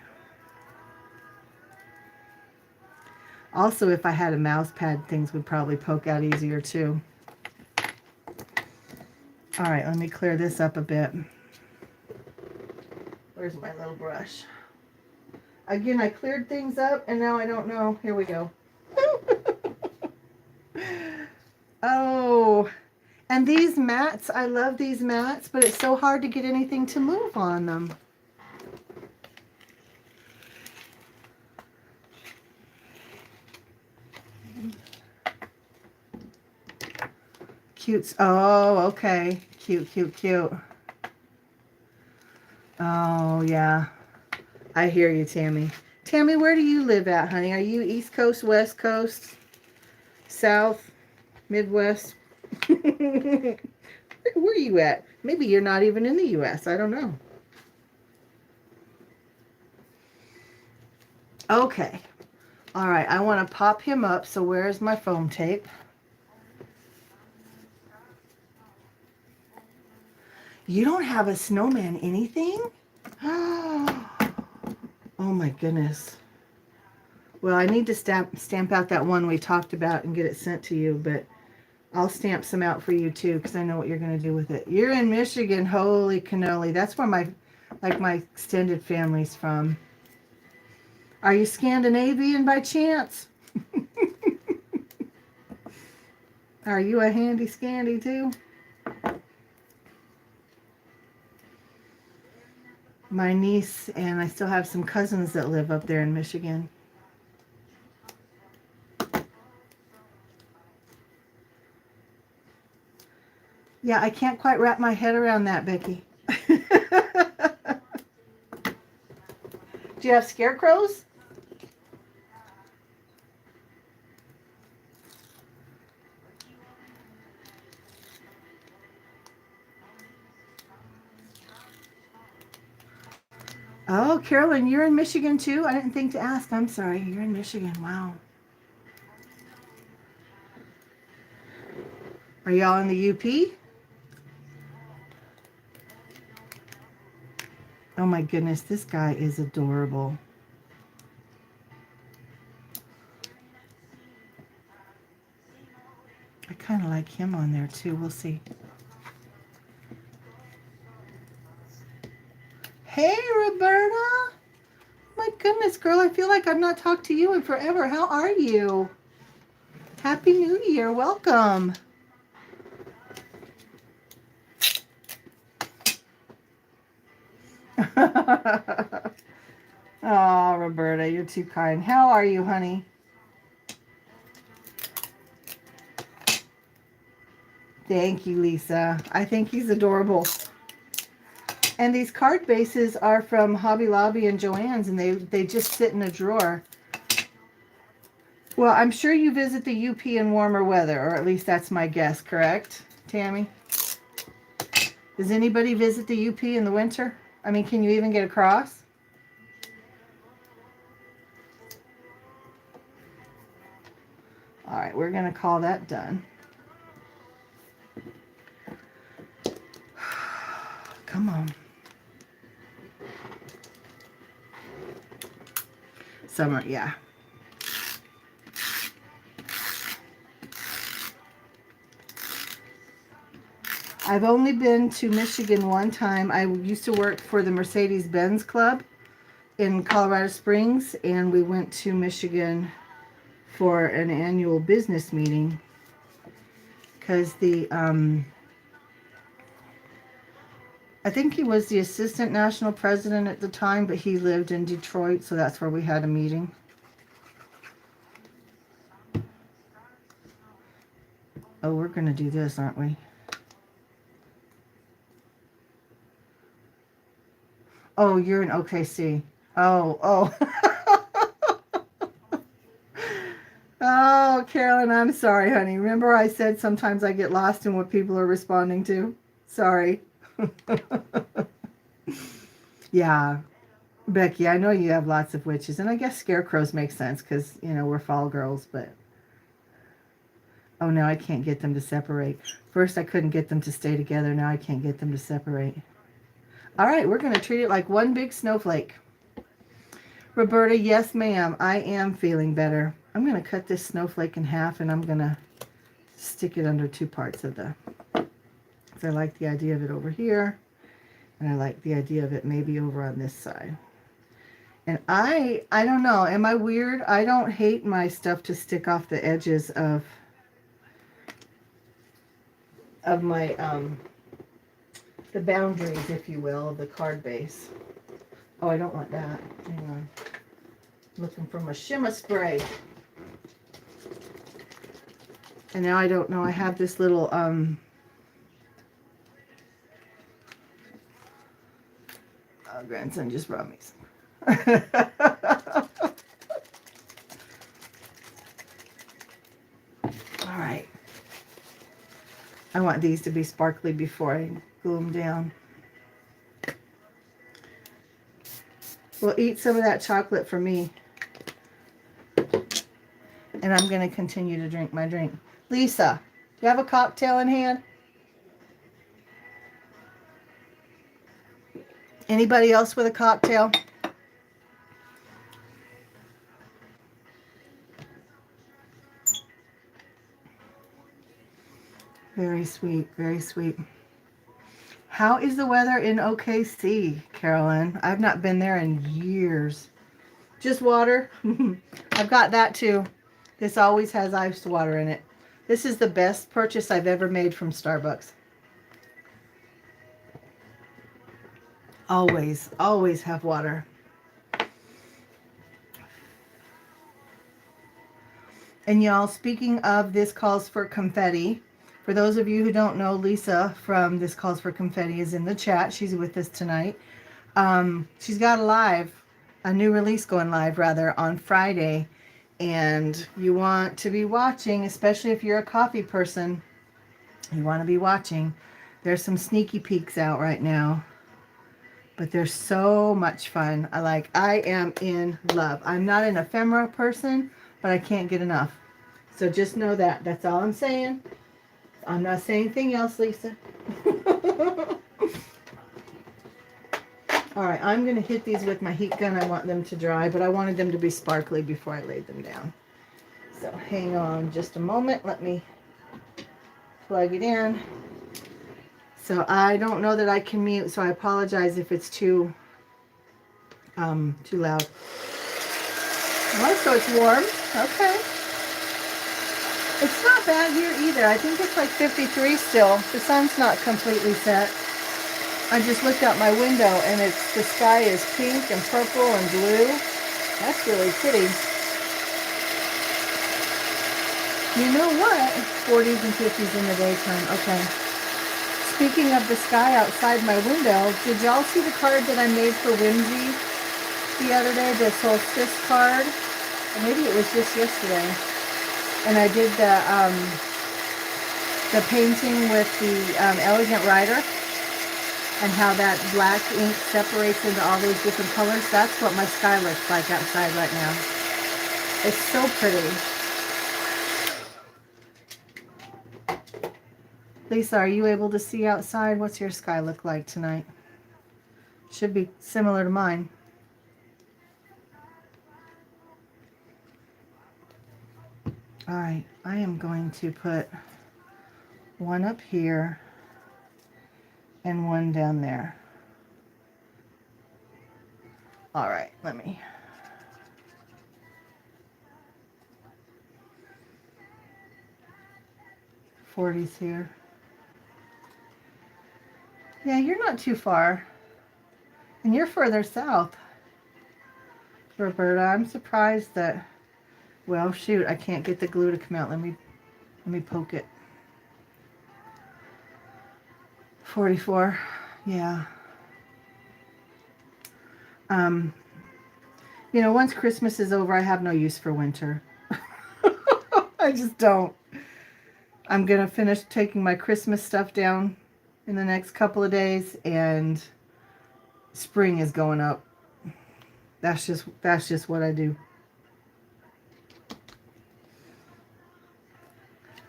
Also, if I had a mouse pad, things would probably poke out easier too. All right, let me clear this up a bit. Where's my little brush? Again, I cleared things up and now I don't know. Here we go. Oh, and these mats, I love these mats, but it's so hard to get anything to move on them. Cute. Oh, okay. Cute, cute, cute. Oh, yeah. I hear you, Tammy. Tammy, where do you live at, honey? Are you East Coast, West Coast, South, Midwest? Where are you at? Maybe you're not even in the U.S. I don't know. Okay. All right. I want to pop him up. So where's my foam tape? You don't have a snowman anything? Oh my goodness. Well, I need to stamp out that one we talked about and get it sent to you, but I'll stamp some out for you too, because I know what you're going to do with it. You're in Michigan. Holy cannoli. That's where my extended family's from. Are you Scandinavian by chance? Are you a handy Scandi too? My niece and I still have some cousins that live up there in Michigan. Yeah, I can't quite wrap my head around that, Becky. Do you have scarecrows? Oh, Carolyn, you're in Michigan too? I didn't think to ask. I'm sorry. You're in Michigan. Wow. Are y'all in the UP? Oh my goodness, this guy is adorable. I kind of like him on there too. We'll see. Hey, Roberta. My goodness, girl, I feel like I've not talked to you in forever. How are you? Happy New Year. Welcome. Oh, Roberta, you're too kind. How are you, honey? Thank you, Lisa. I think he's adorable. And these card bases are from Hobby Lobby and Joann's, and they just sit in a drawer. Well, I'm sure you visit the UP in warmer weather, or at least that's my guess, correct, Tammy? Does anybody visit the UP in the winter? I mean, can you even get across? All right, we're going to call that done. Come on. Summer, yeah. I've only been to Michigan one time. I used to work for the Mercedes-Benz Club in Colorado Springs, and we went to Michigan for an annual business meeting because I think he was the assistant national president at the time, but he lived in Detroit, so that's where we had a meeting. Oh, we're going to do this, aren't we? Oh, you're in OKC. Oh. Oh, Carolyn, I'm sorry, honey. Remember I said sometimes I get lost in what people are responding to? Sorry. Yeah. Becky, I know you have lots of witches, and I guess scarecrows make sense because, you know, we're fall girls, but... Oh, no, I can't get them to separate. First, I couldn't get them to stay together. Now I can't get them to separate. All right, we're going to treat it like one big snowflake. Roberta, yes, ma'am. I am feeling better. I'm going to cut this snowflake in half, and I'm going to stick it under two parts of the... Because I like the idea of it over here, and I like the idea of it maybe over on this side. And I don't know. Am I weird? I don't hate my stuff to stick off the edges of my, the boundaries, if you will, of the card base. Oh, I don't want that. Hang on. Looking for my shimmer spray. And now I don't know. I have this little, oh, grandson just brought me some. All right. I want these to be sparkly before I glue them down. Well, eat some of that chocolate for me. And I'm going to continue to drink my drink. Lisa, do you have a cocktail in hand? Anybody else with a cocktail? Very sweet, very sweet. How is the weather in OKC, Carolyn? I've not been there in years. Just water. I've got that too. This always has iced water in it. This is the best purchase I've ever made from Starbucks. Always, always have water. And y'all, speaking of This Calls for Confetti, for those of you who don't know, Lisa from This Calls for Confetti is in the chat. She's with us tonight. She's got a new release going live rather, on Friday. And you want to be watching, especially if you're a coffee person. You want to be watching. There's some sneaky peeks out right now. But they're so much fun. I am in love. I'm not an ephemera person, but I can't get enough. So just know that. That's all I'm saying. I'm not saying anything else, Lisa. All right, I'm going to hit these with my heat gun. I want them to dry, but I wanted them to be sparkly before I laid them down. So hang on just a moment. Let me plug it in. So I don't know that I can mute, so I apologize if it's too loud. Oh, so it's warm. Okay. It's not bad here either. I think it's like 53 still. The sun's not completely set. I just looked out my window and the sky is pink and purple and blue. That's really pretty. You know what? 40s and 50s in the daytime. Okay. Speaking of the sky outside my window, did y'all see the card that I made for Whimsy the other day? The solstice card? Or maybe it was just yesterday. And I did the painting with the Elegant Rider and how that black ink separates into all those different colors. That's what my sky looks like outside right now. It's so pretty. Lisa, are you able to see outside? What's your sky look like tonight? Should be similar to mine. All right, I am going to put one up here and one down there. All right, let me. '40s here. Yeah, you're not too far. And you're further south, Roberta. I'm surprised that, well, shoot, I can't get the glue to come out. Let me poke it. 44, yeah. You know, once Christmas is over, I have no use for winter. I just don't. I'm going to finish taking my Christmas stuff down in the next couple of days, and spring is going up. That's just what I do.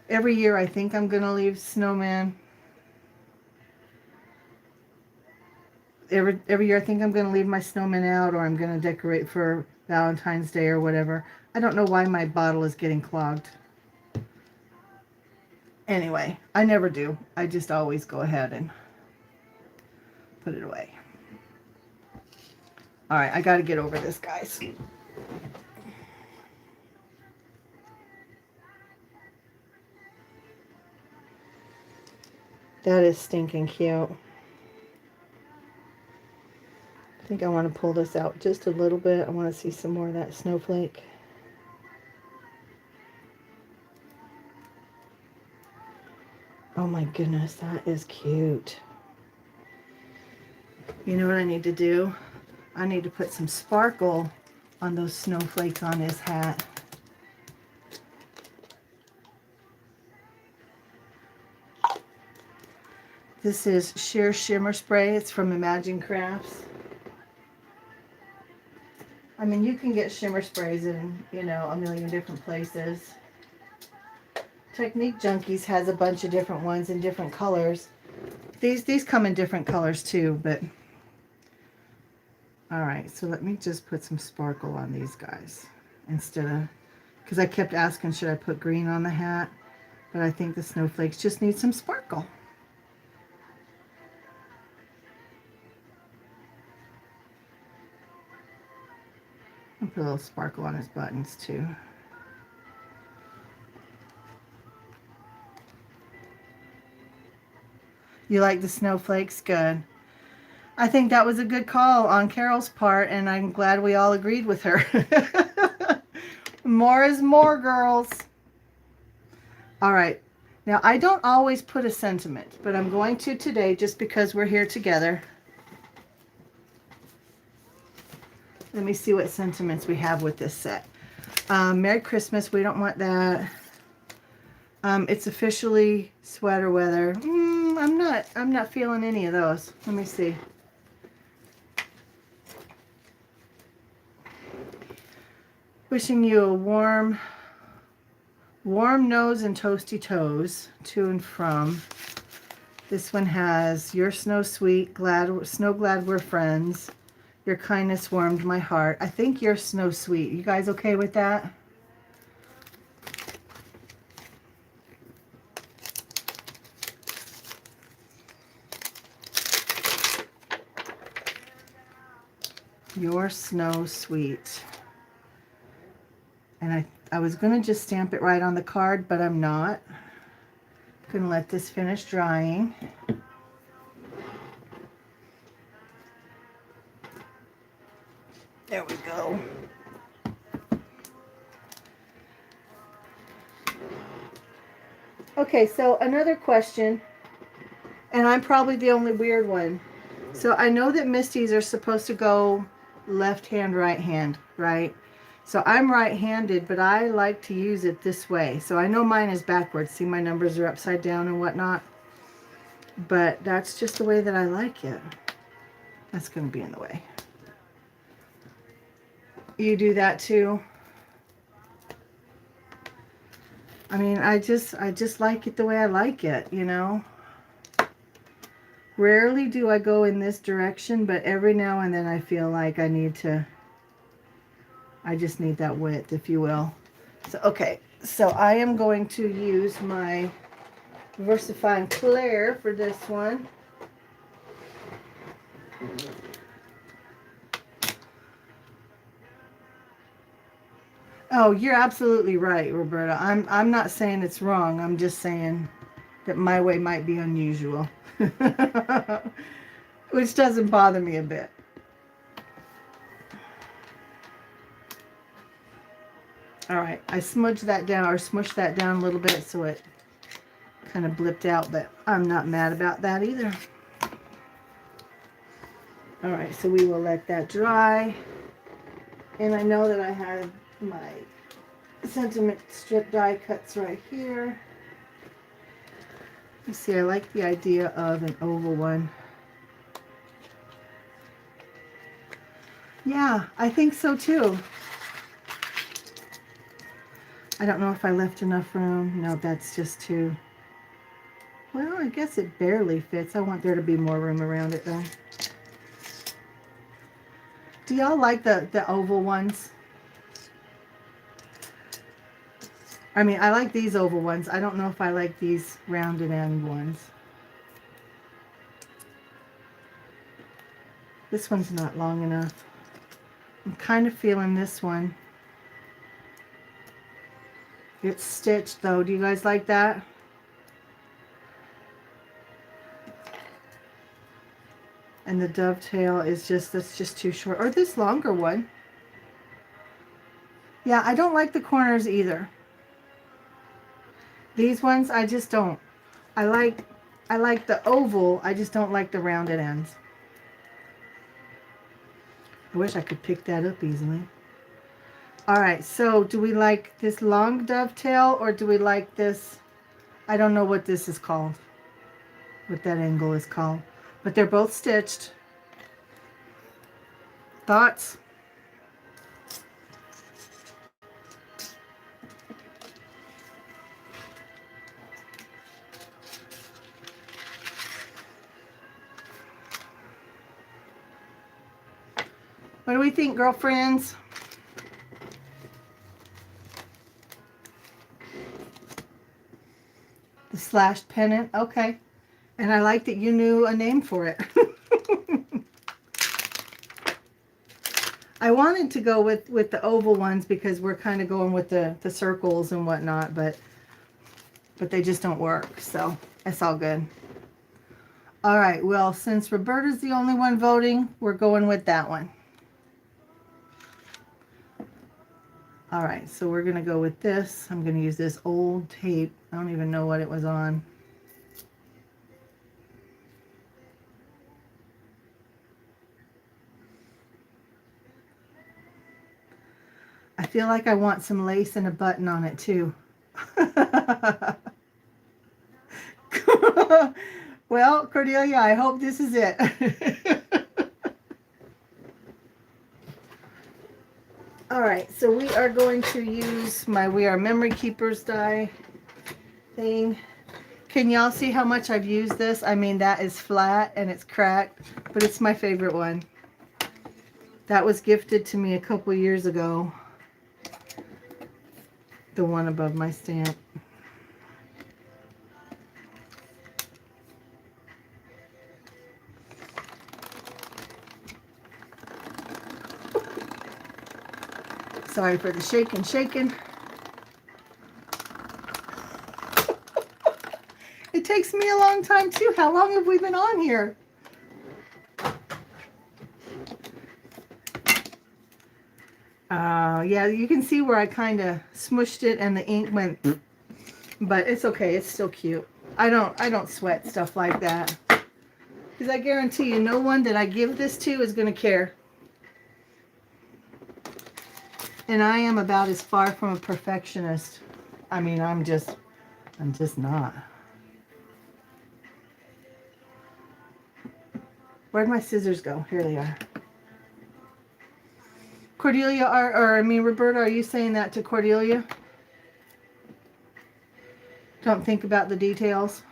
Every year I think I'm going to leave snowman. Every year I think I'm going to leave my snowman out, or I'm going to decorate for Valentine's Day or whatever. I don't know why my bottle is getting clogged. Anyway, I never do. I just always go ahead and put it away. All right, I got to get over this, guys. That is stinking cute. I think I want to pull this out just a little bit. I want to see some more of that snowflake. Oh my goodness, that is cute. You know what I need to do? I need to put some sparkle on those snowflakes on his hat. This is Sheer Shimmer Spray. It's from Imagine Crafts. I mean, you can get shimmer sprays in, you know, a million different places. Technique Junkies has a bunch of different ones in different colors. These come in different colors too, but all right, so let me just put some sparkle on these guys instead of, because I kept asking, should I put green on the hat? But I think the snowflakes just need some sparkle. I'll put a little sparkle on his buttons too. You like the snowflakes? Good. I think that was a good call on Carol's part, and I'm glad we all agreed with her. More is more, girls. All right. Now, I don't always put a sentiment, but I'm going to today just because we're here together. Let me see what sentiments we have with this set. Merry Christmas. We don't want that. It's officially sweater weather. I'm not feeling any of those. Let me see. Wishing you a warm nose and toasty toes to and from. This one has you're snow sweet, snow glad we're friends. Your kindness warmed my heart. I think you're snow sweet. You guys okay with that? You're snow sweet. And I was going to just stamp it right on the card, but I'm not. I'm going to let this finish drying. There we go. Okay, so another question, and I'm probably the only weird one. So I know that Misty's are supposed to go left hand, right hand, right? So I'm right-handed, but I like to use it this way. So I know mine is backwards. See, my numbers are upside down and whatnot. But that's just the way that I like it. That's going to be in the way. You do that too? I mean, I just like it the way I like it, you know? Rarely do I go in this direction, but every now and then I feel like I just need that width, if you will. So, okay, so I am going to use my VersaFine Claire for this one. Oh, you're absolutely right, Roberta. I'm not saying it's wrong. I'm just saying that my way might be unusual. Which doesn't bother me a bit. All right, I smudged that down or smushed that down a little bit so it kind of blipped out, but I'm not mad about that either. All right, so we will let that dry. And I know that I have my sentiment strip die cuts right here. You see, I like the idea of an oval one. Yeah, I think so too. I don't know if I left enough room. No, that's just too... Well, I guess it barely fits. I want there to be more room around it though. Do y'all like the oval ones? I mean, I like these oval ones. I don't know if I like these rounded end ones. This one's not long enough. I'm kind of feeling this one. It's stitched though. Do you guys like that? And the dovetail is just, that's just too short. Or this longer one. Yeah, I don't like the corners either. These ones, I just don't. I like the oval. I just don't like the rounded ends. I wish I could pick that up easily. All right, so do we like this long dovetail or do we like this? I don't know what this is called. What that angle is called. But they're both stitched. Thoughts? What do we think, girlfriends? The slashed pennant. Okay. And I like that you knew a name for it. I wanted to go with the oval ones because we're kind of going with the circles and whatnot, but they just don't work. So it's all good. All right. Well, since Roberta's the only one voting, we're going with that one. All right. So we're going to go with this. I'm going to use this old tape. I don't even know what it was on. I feel like I want some lace and a button on it too. Well, Cordelia, I hope this is it. All right, so we are going to use my We Are Memory Keepers die thing. Can y'all see how much I've used this? I mean, that is flat and it's cracked, but it's my favorite one. That was gifted to me a couple years ago. The one above my stamp. Sorry for the shaking. It takes me a long time too. How long have we been on here? Yeah, you can see where I kind of smushed it and the ink went, but it's okay. It's still cute. I don't sweat stuff like that because I guarantee you no one that I give this to is going to care. And I am about as far from a perfectionist. I mean, I'm just not. Where'd my scissors go? Here they are. Cordelia, Roberta, are you saying that to Cordelia? Don't think about the details.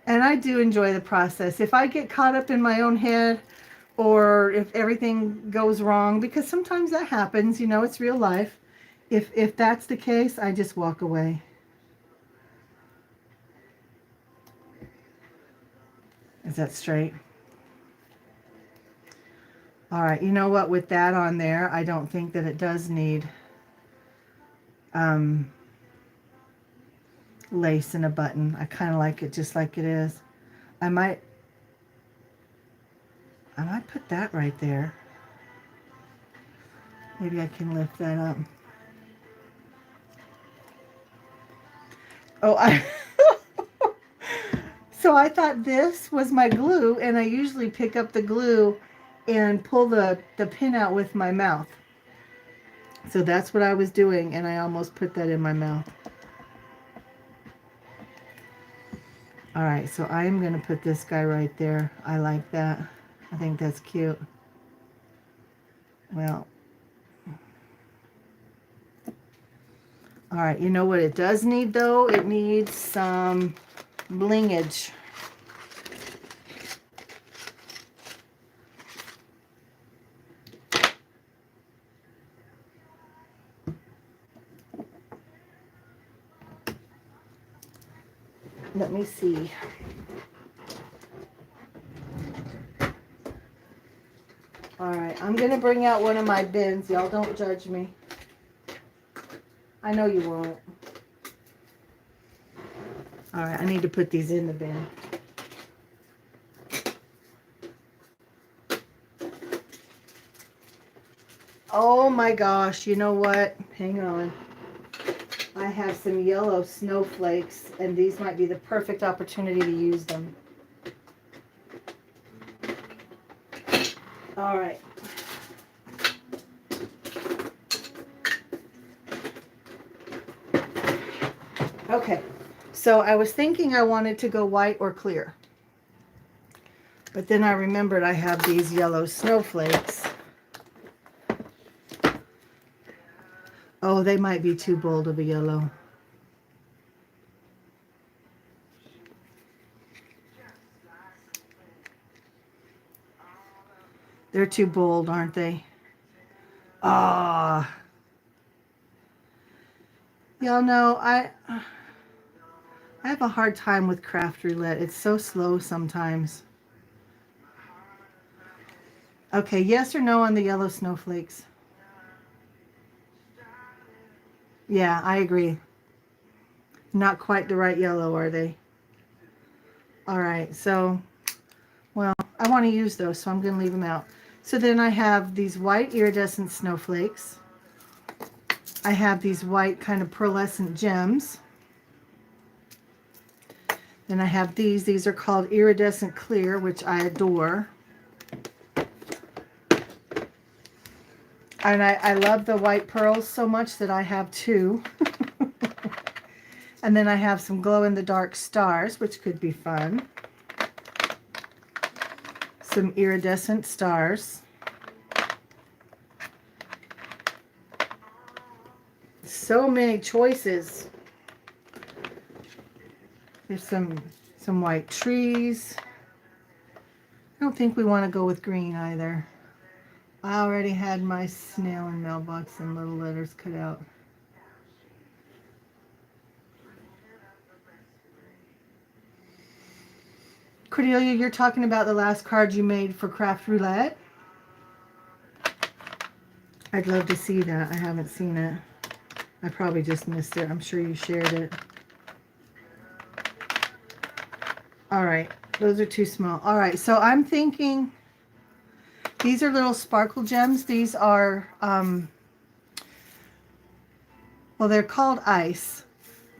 And I do enjoy the process. If I get caught up in my own head, or if everything goes wrong, because sometimes that happens, you know, it's real life. If that's the case, I just walk away. Is that straight? All right, you know what, with that on there, I don't think that it does need lace and a button. I kind of like it just like it is. I might put that right there. Maybe I can lift that up. Oh, so I thought this was my glue, and I usually pick up the glue and pull the pin out with my mouth. So that's what I was doing, and I almost put that in my mouth. All right, so I am going to put this guy right there. I like that. I think that's cute. Well, all right, you know what it does need, though? It needs some blingage. Let me see. All right, I'm going to bring out one of my bins. Y'all don't judge me. I know you won't. All right, I need to put these in the bin. Oh my gosh, you know what? Hang on. I have some yellow snowflakes, and these might be the perfect opportunity to use them. All right. Okay, so I was thinking I wanted to go white or clear. But then I remembered I have these yellow snowflakes. Oh, they might be too bold of a yellow. They're too bold, aren't they? Ah. Y'all know, I have a hard time with craft roulette. It's so slow sometimes. Okay, yes or no on the yellow snowflakes? Yeah, I agree. Not quite the right yellow, are they? All right, so, well, I want to use those, so I'm going to leave them out. So then I have these white iridescent snowflakes. I have these white kind of pearlescent gems. Then I have these. These are called iridescent clear, which I adore. And I love the white pearls so much that I have two. And then I have some glow-in-the-dark stars, which could be fun. Some iridescent stars. So many choices. There's some white trees. I don't think we want to go with green either. I already had my snail and mailbox and little letters cut out. Cordelia, you're talking about the last card you made for Craft Roulette? I'd love to see that. I haven't seen it. I probably just missed it. I'm sure you shared it. All right. Those are too small. All right. So I'm thinking these are little sparkle gems. These are, well, they're called ice,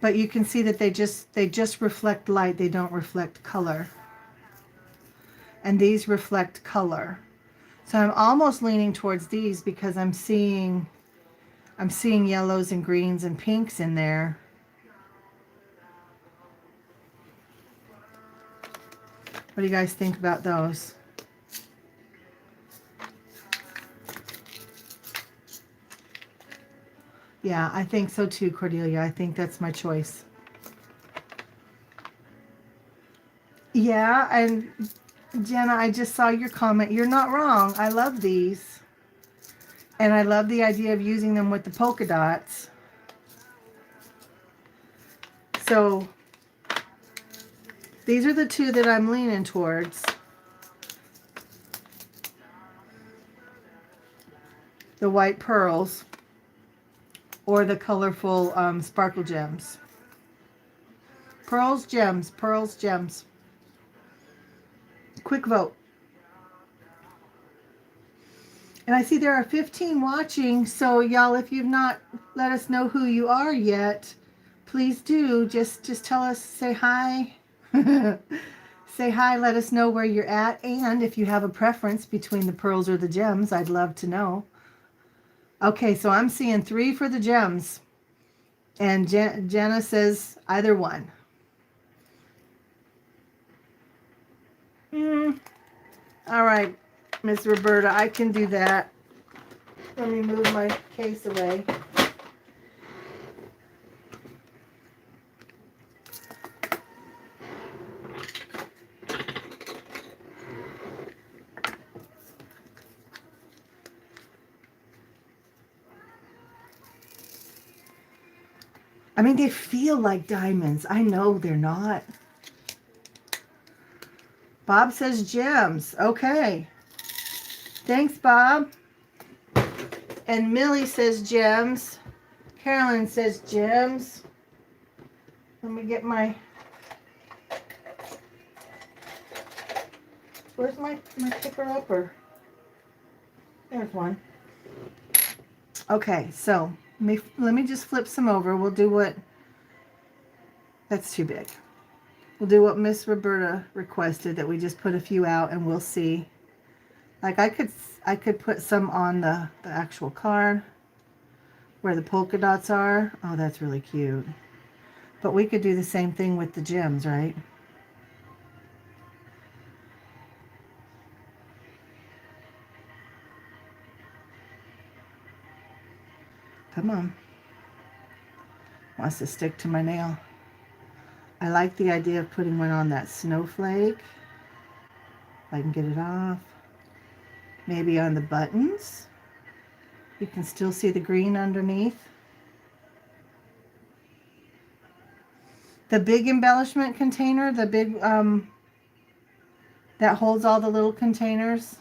but you can see that they just reflect light. They don't reflect color. And these reflect color. So I'm almost leaning towards these because I'm seeing yellows and greens and pinks in there. What do you guys think about those? Yeah, I think so too, Cordelia. I think that's my choice. Yeah, and Jenna, I just saw your comment. You're not wrong. I love these. And I love the idea of using them with the polka dots. So these are the two that I'm leaning towards. The white pearls or the colorful sparkle gems. Pearls, gems, pearls, gems. Quick vote. And I see there are 15 watching, so y'all, if you've not let us know who you are yet, please do. Just tell us, say hi. Say hi, let us know where you're at, and if you have a preference between the pearls or the gems, I'd love to know. Okay, so I'm seeing 3 for the gems, and Jenna says either one. All right, Miss Roberta, I can do that. Let me move my case away. I mean, they feel like diamonds. I know they're not. Bob says gems. Okay. Thanks, Bob. And Millie says gems. Carolyn says gems. Let me get my... Where's my picker upper? There's one. Okay, so let me just flip some over. We'll do what... That's too big. We'll do what Miss Roberta requested, that we just put a few out and we'll see. Like I could put some on the actual card where the polka dots are. Oh, that's really cute. But we could do the same thing with the gems, right? Come on. wants to stick to my nail. I like the idea of putting one on that snowflake. If I can get it off. Maybe on the buttons. You can still see the green underneath. The big embellishment container, the big, that holds all the little containers.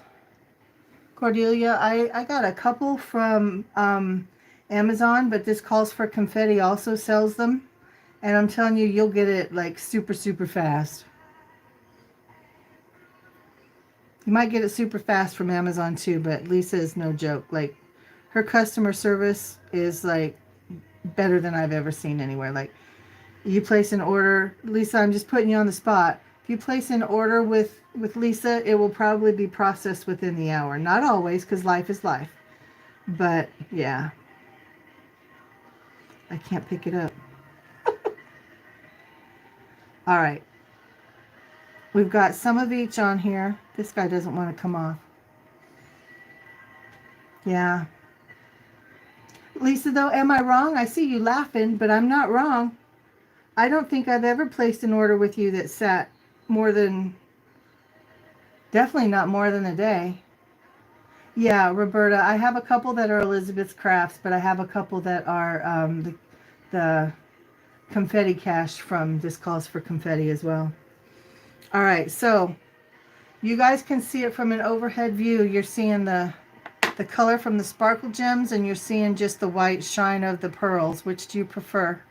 Cordelia, I got a couple from Amazon, but this Calls for Confetti also sells them. And I'm telling you, you'll get it like super, super fast. You might get it super fast from Amazon too, but Lisa is no joke. Like, her customer service is like better than I've ever seen anywhere. Like, you place an order, Lisa, I'm just putting you on the spot. If you place an order with Lisa, it will probably be processed within the hour. Not always, because life is life. But yeah, I can't pick it up. All right. We've got some of each on here. This guy doesn't want to come off. Yeah. Lisa, though, am I wrong? I see you laughing, but I'm not wrong. I don't think I've ever placed an order with you that sat more than, definitely not more than a day. Yeah, Roberta, I have a couple that are Elizabeth's Crafts, but I have a couple that are the confetti cache from This Calls for Confetti as well. All right, so you guys can see it from an overhead view. You're seeing the color from the sparkle gems, and you're seeing just the white shine of the pearls. Which do you prefer?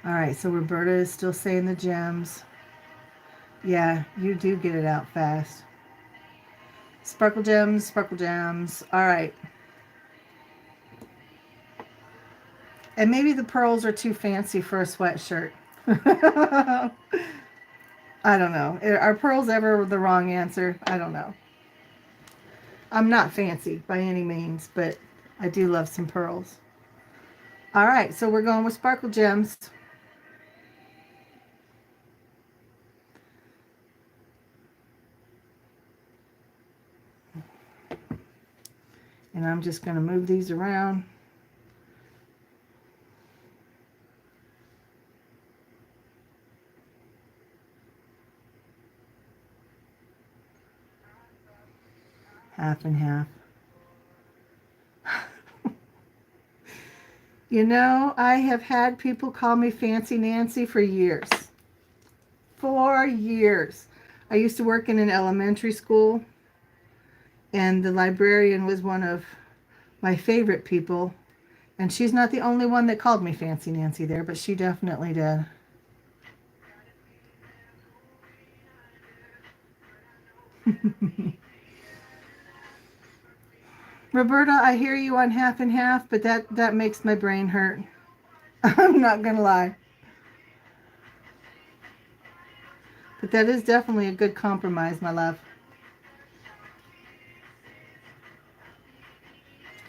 All right, so Roberta is still saying the gems. Yeah, you do get it out fast. Sparkle gems, sparkle gems. All right. And maybe the pearls are too fancy for a sweatshirt. I don't know. Are pearls ever the wrong answer? I don't know. I'm not fancy by any means, but I do love some pearls. All right, so we're going with sparkle gems. And I'm just going to move these around. Half and half. You know, I have had people call me Fancy Nancy for years. For years. I used to work in an elementary school, and the librarian was one of my favorite people. And she's not the only one that called me Fancy Nancy there, but she definitely did. Roberta, I hear you on half and half, but that makes my brain hurt. I'm not going to lie. But that is definitely a good compromise, my love.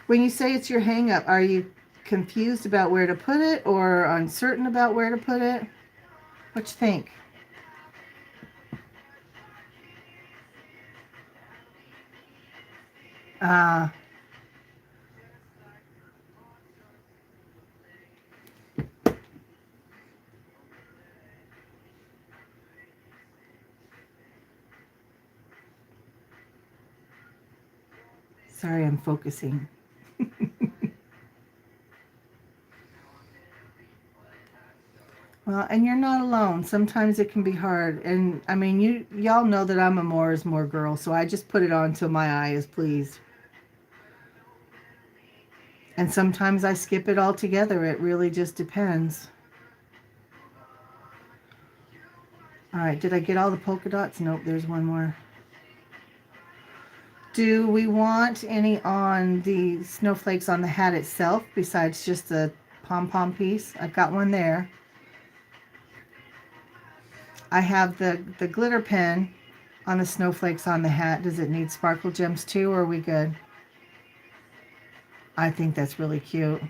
When you say it's your hang-up, are you confused about where to put it or uncertain about where to put it? What you think? Sorry, I'm focusing. Well, and you're not alone. Sometimes it can be hard. And I mean, y'all know that I'm a more is more girl, so I just put it on till my eye is pleased. And sometimes I skip it altogether. It really just depends. All right, did I get all the polka dots? Nope, there's one more. Do we want any on the snowflakes on the hat itself besides just the pom-pom piece? I've got one there. I have the glitter pen on the snowflakes on the hat. Does it need sparkle gems too, or are we good? I think that's really cute.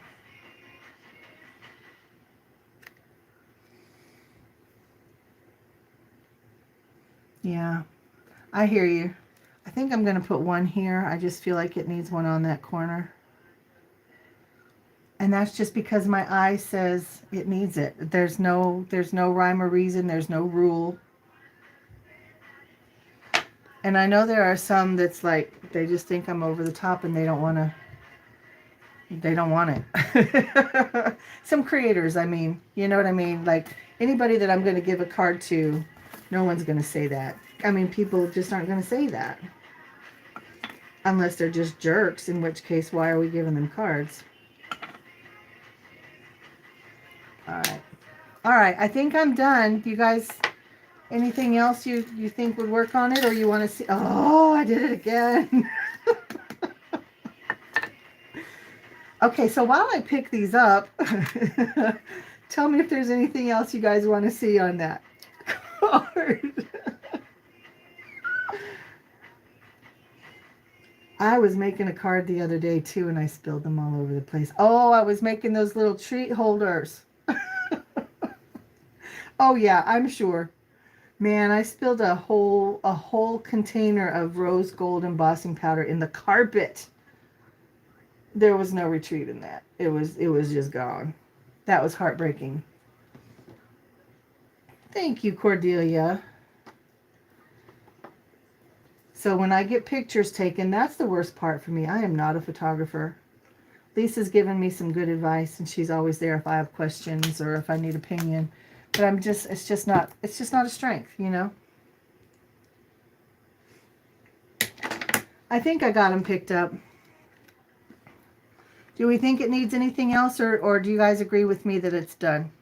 Yeah, I hear you. I think I'm going to put one here. I just feel like it needs one on that corner. And that's just because my eye says it needs it. There's no rhyme or reason. There's no rule. And I know there are some that's like, they just think I'm over the top and they don't want it. Some creators, I mean, you know what I mean? Like anybody that I'm going to give a card to, no one's going to say that. I mean, people just aren't going to say that. Unless they're just jerks, in which case, why are we giving them cards? All right. All right, I think I'm done. You guys, anything else you think would work on it, or you want to see? Oh, I did it again. Okay, so while I pick these up, tell me if there's anything else you guys want to see on that card. I was making a card the other day too, and I spilled them all over the place. Oh, I was making those little treat holders. Oh yeah, I'm sure. Man, I spilled a whole container of rose gold embossing powder in the carpet. There was no retreat in that. It was just gone. That was heartbreaking. Thank you, Cordelia. So when I get pictures taken, that's the worst part for me. I am not a photographer. Lisa's given me some good advice, and she's always there if I have questions or if I need opinion. But it's just not a strength, you know? I think I got them picked up. Do we think it needs anything else, or do you guys agree with me that it's done?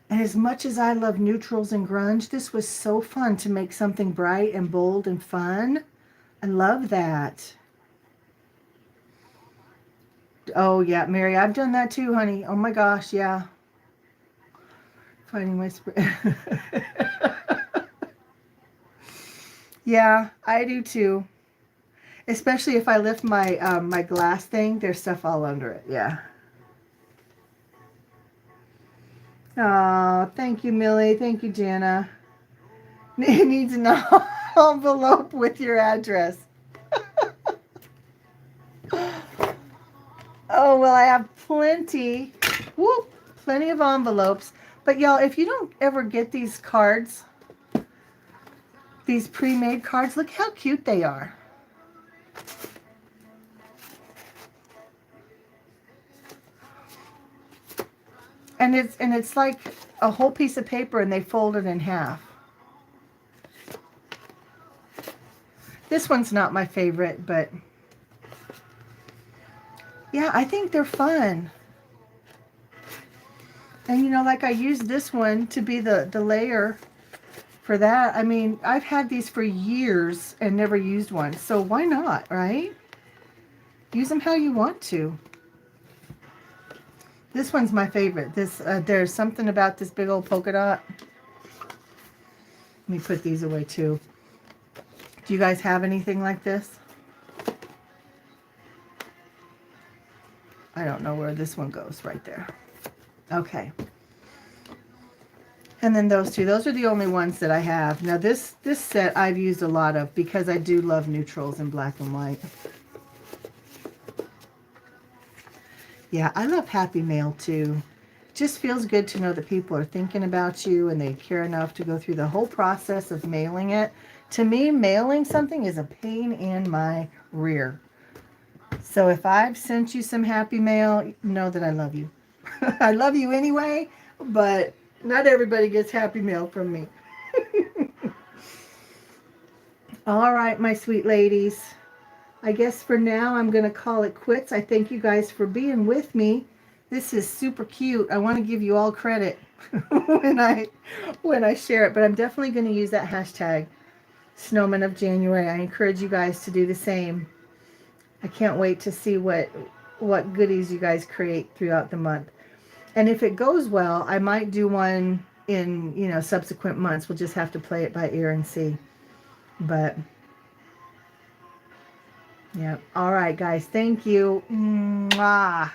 And as much as I love neutrals and grunge, this was so fun to make something bright and bold and fun. I love that. Oh, yeah, Mary, I've done that too, honey. Oh, my gosh, yeah. Finding my spray. Yeah, I do too. Especially if I lift my my glass thing, there's stuff all under it. Yeah. Oh, thank you, Millie. Thank you, Jana. It needs an envelope with your address. Oh, well, I have plenty. Whoop, plenty of envelopes. But y'all, if you don't ever get these cards, these pre-made cards, look how cute they are. And it's like a whole piece of paper and they fold it in half. This one's not my favorite, but yeah, I think they're fun. And you know, like I used this one to be the layer for that. I mean, I've had these for years and never used one. So why not, right? Use them how you want to. This one's my favorite. This there's something about this big old polka dot. Let me put these away too. Do you guys have anything like this? I don't know where this one goes. Right there. Okay. And then those two. Those are the only ones that I have. Now this set I've used a lot of because I do love neutrals in black and white. Yeah, I love Happy Mail too. It just feels good to know that people are thinking about you and they care enough to go through the whole process of mailing it. To me, mailing something is a pain in my rear. So if I've sent you some Happy Mail, know that I love you. I love you anyway, but not everybody gets Happy Mail from me. All right, my sweet ladies. I guess for now I'm going to call it quits. I thank you guys for being with me. This is super cute. I want to give you all credit when I share it, but I'm definitely going to use that hashtag Snowman of January. I encourage you guys to do the same. I can't wait to see what goodies you guys create throughout the month. And if it goes well, I might do one in, you know, subsequent months. We'll just have to play it by ear and see. But yeah. All right, guys. Thank you. Mwah.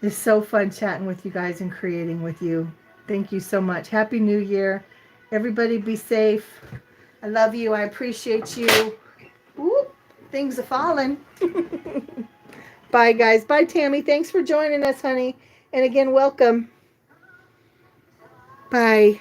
It's so fun chatting with you guys and creating with you. Thank you so much. Happy New Year. Everybody be safe. I love you. I appreciate you. Whoop, things are falling. Bye, guys. Bye, Tammy. Thanks for joining us, honey. And again, welcome. Bye.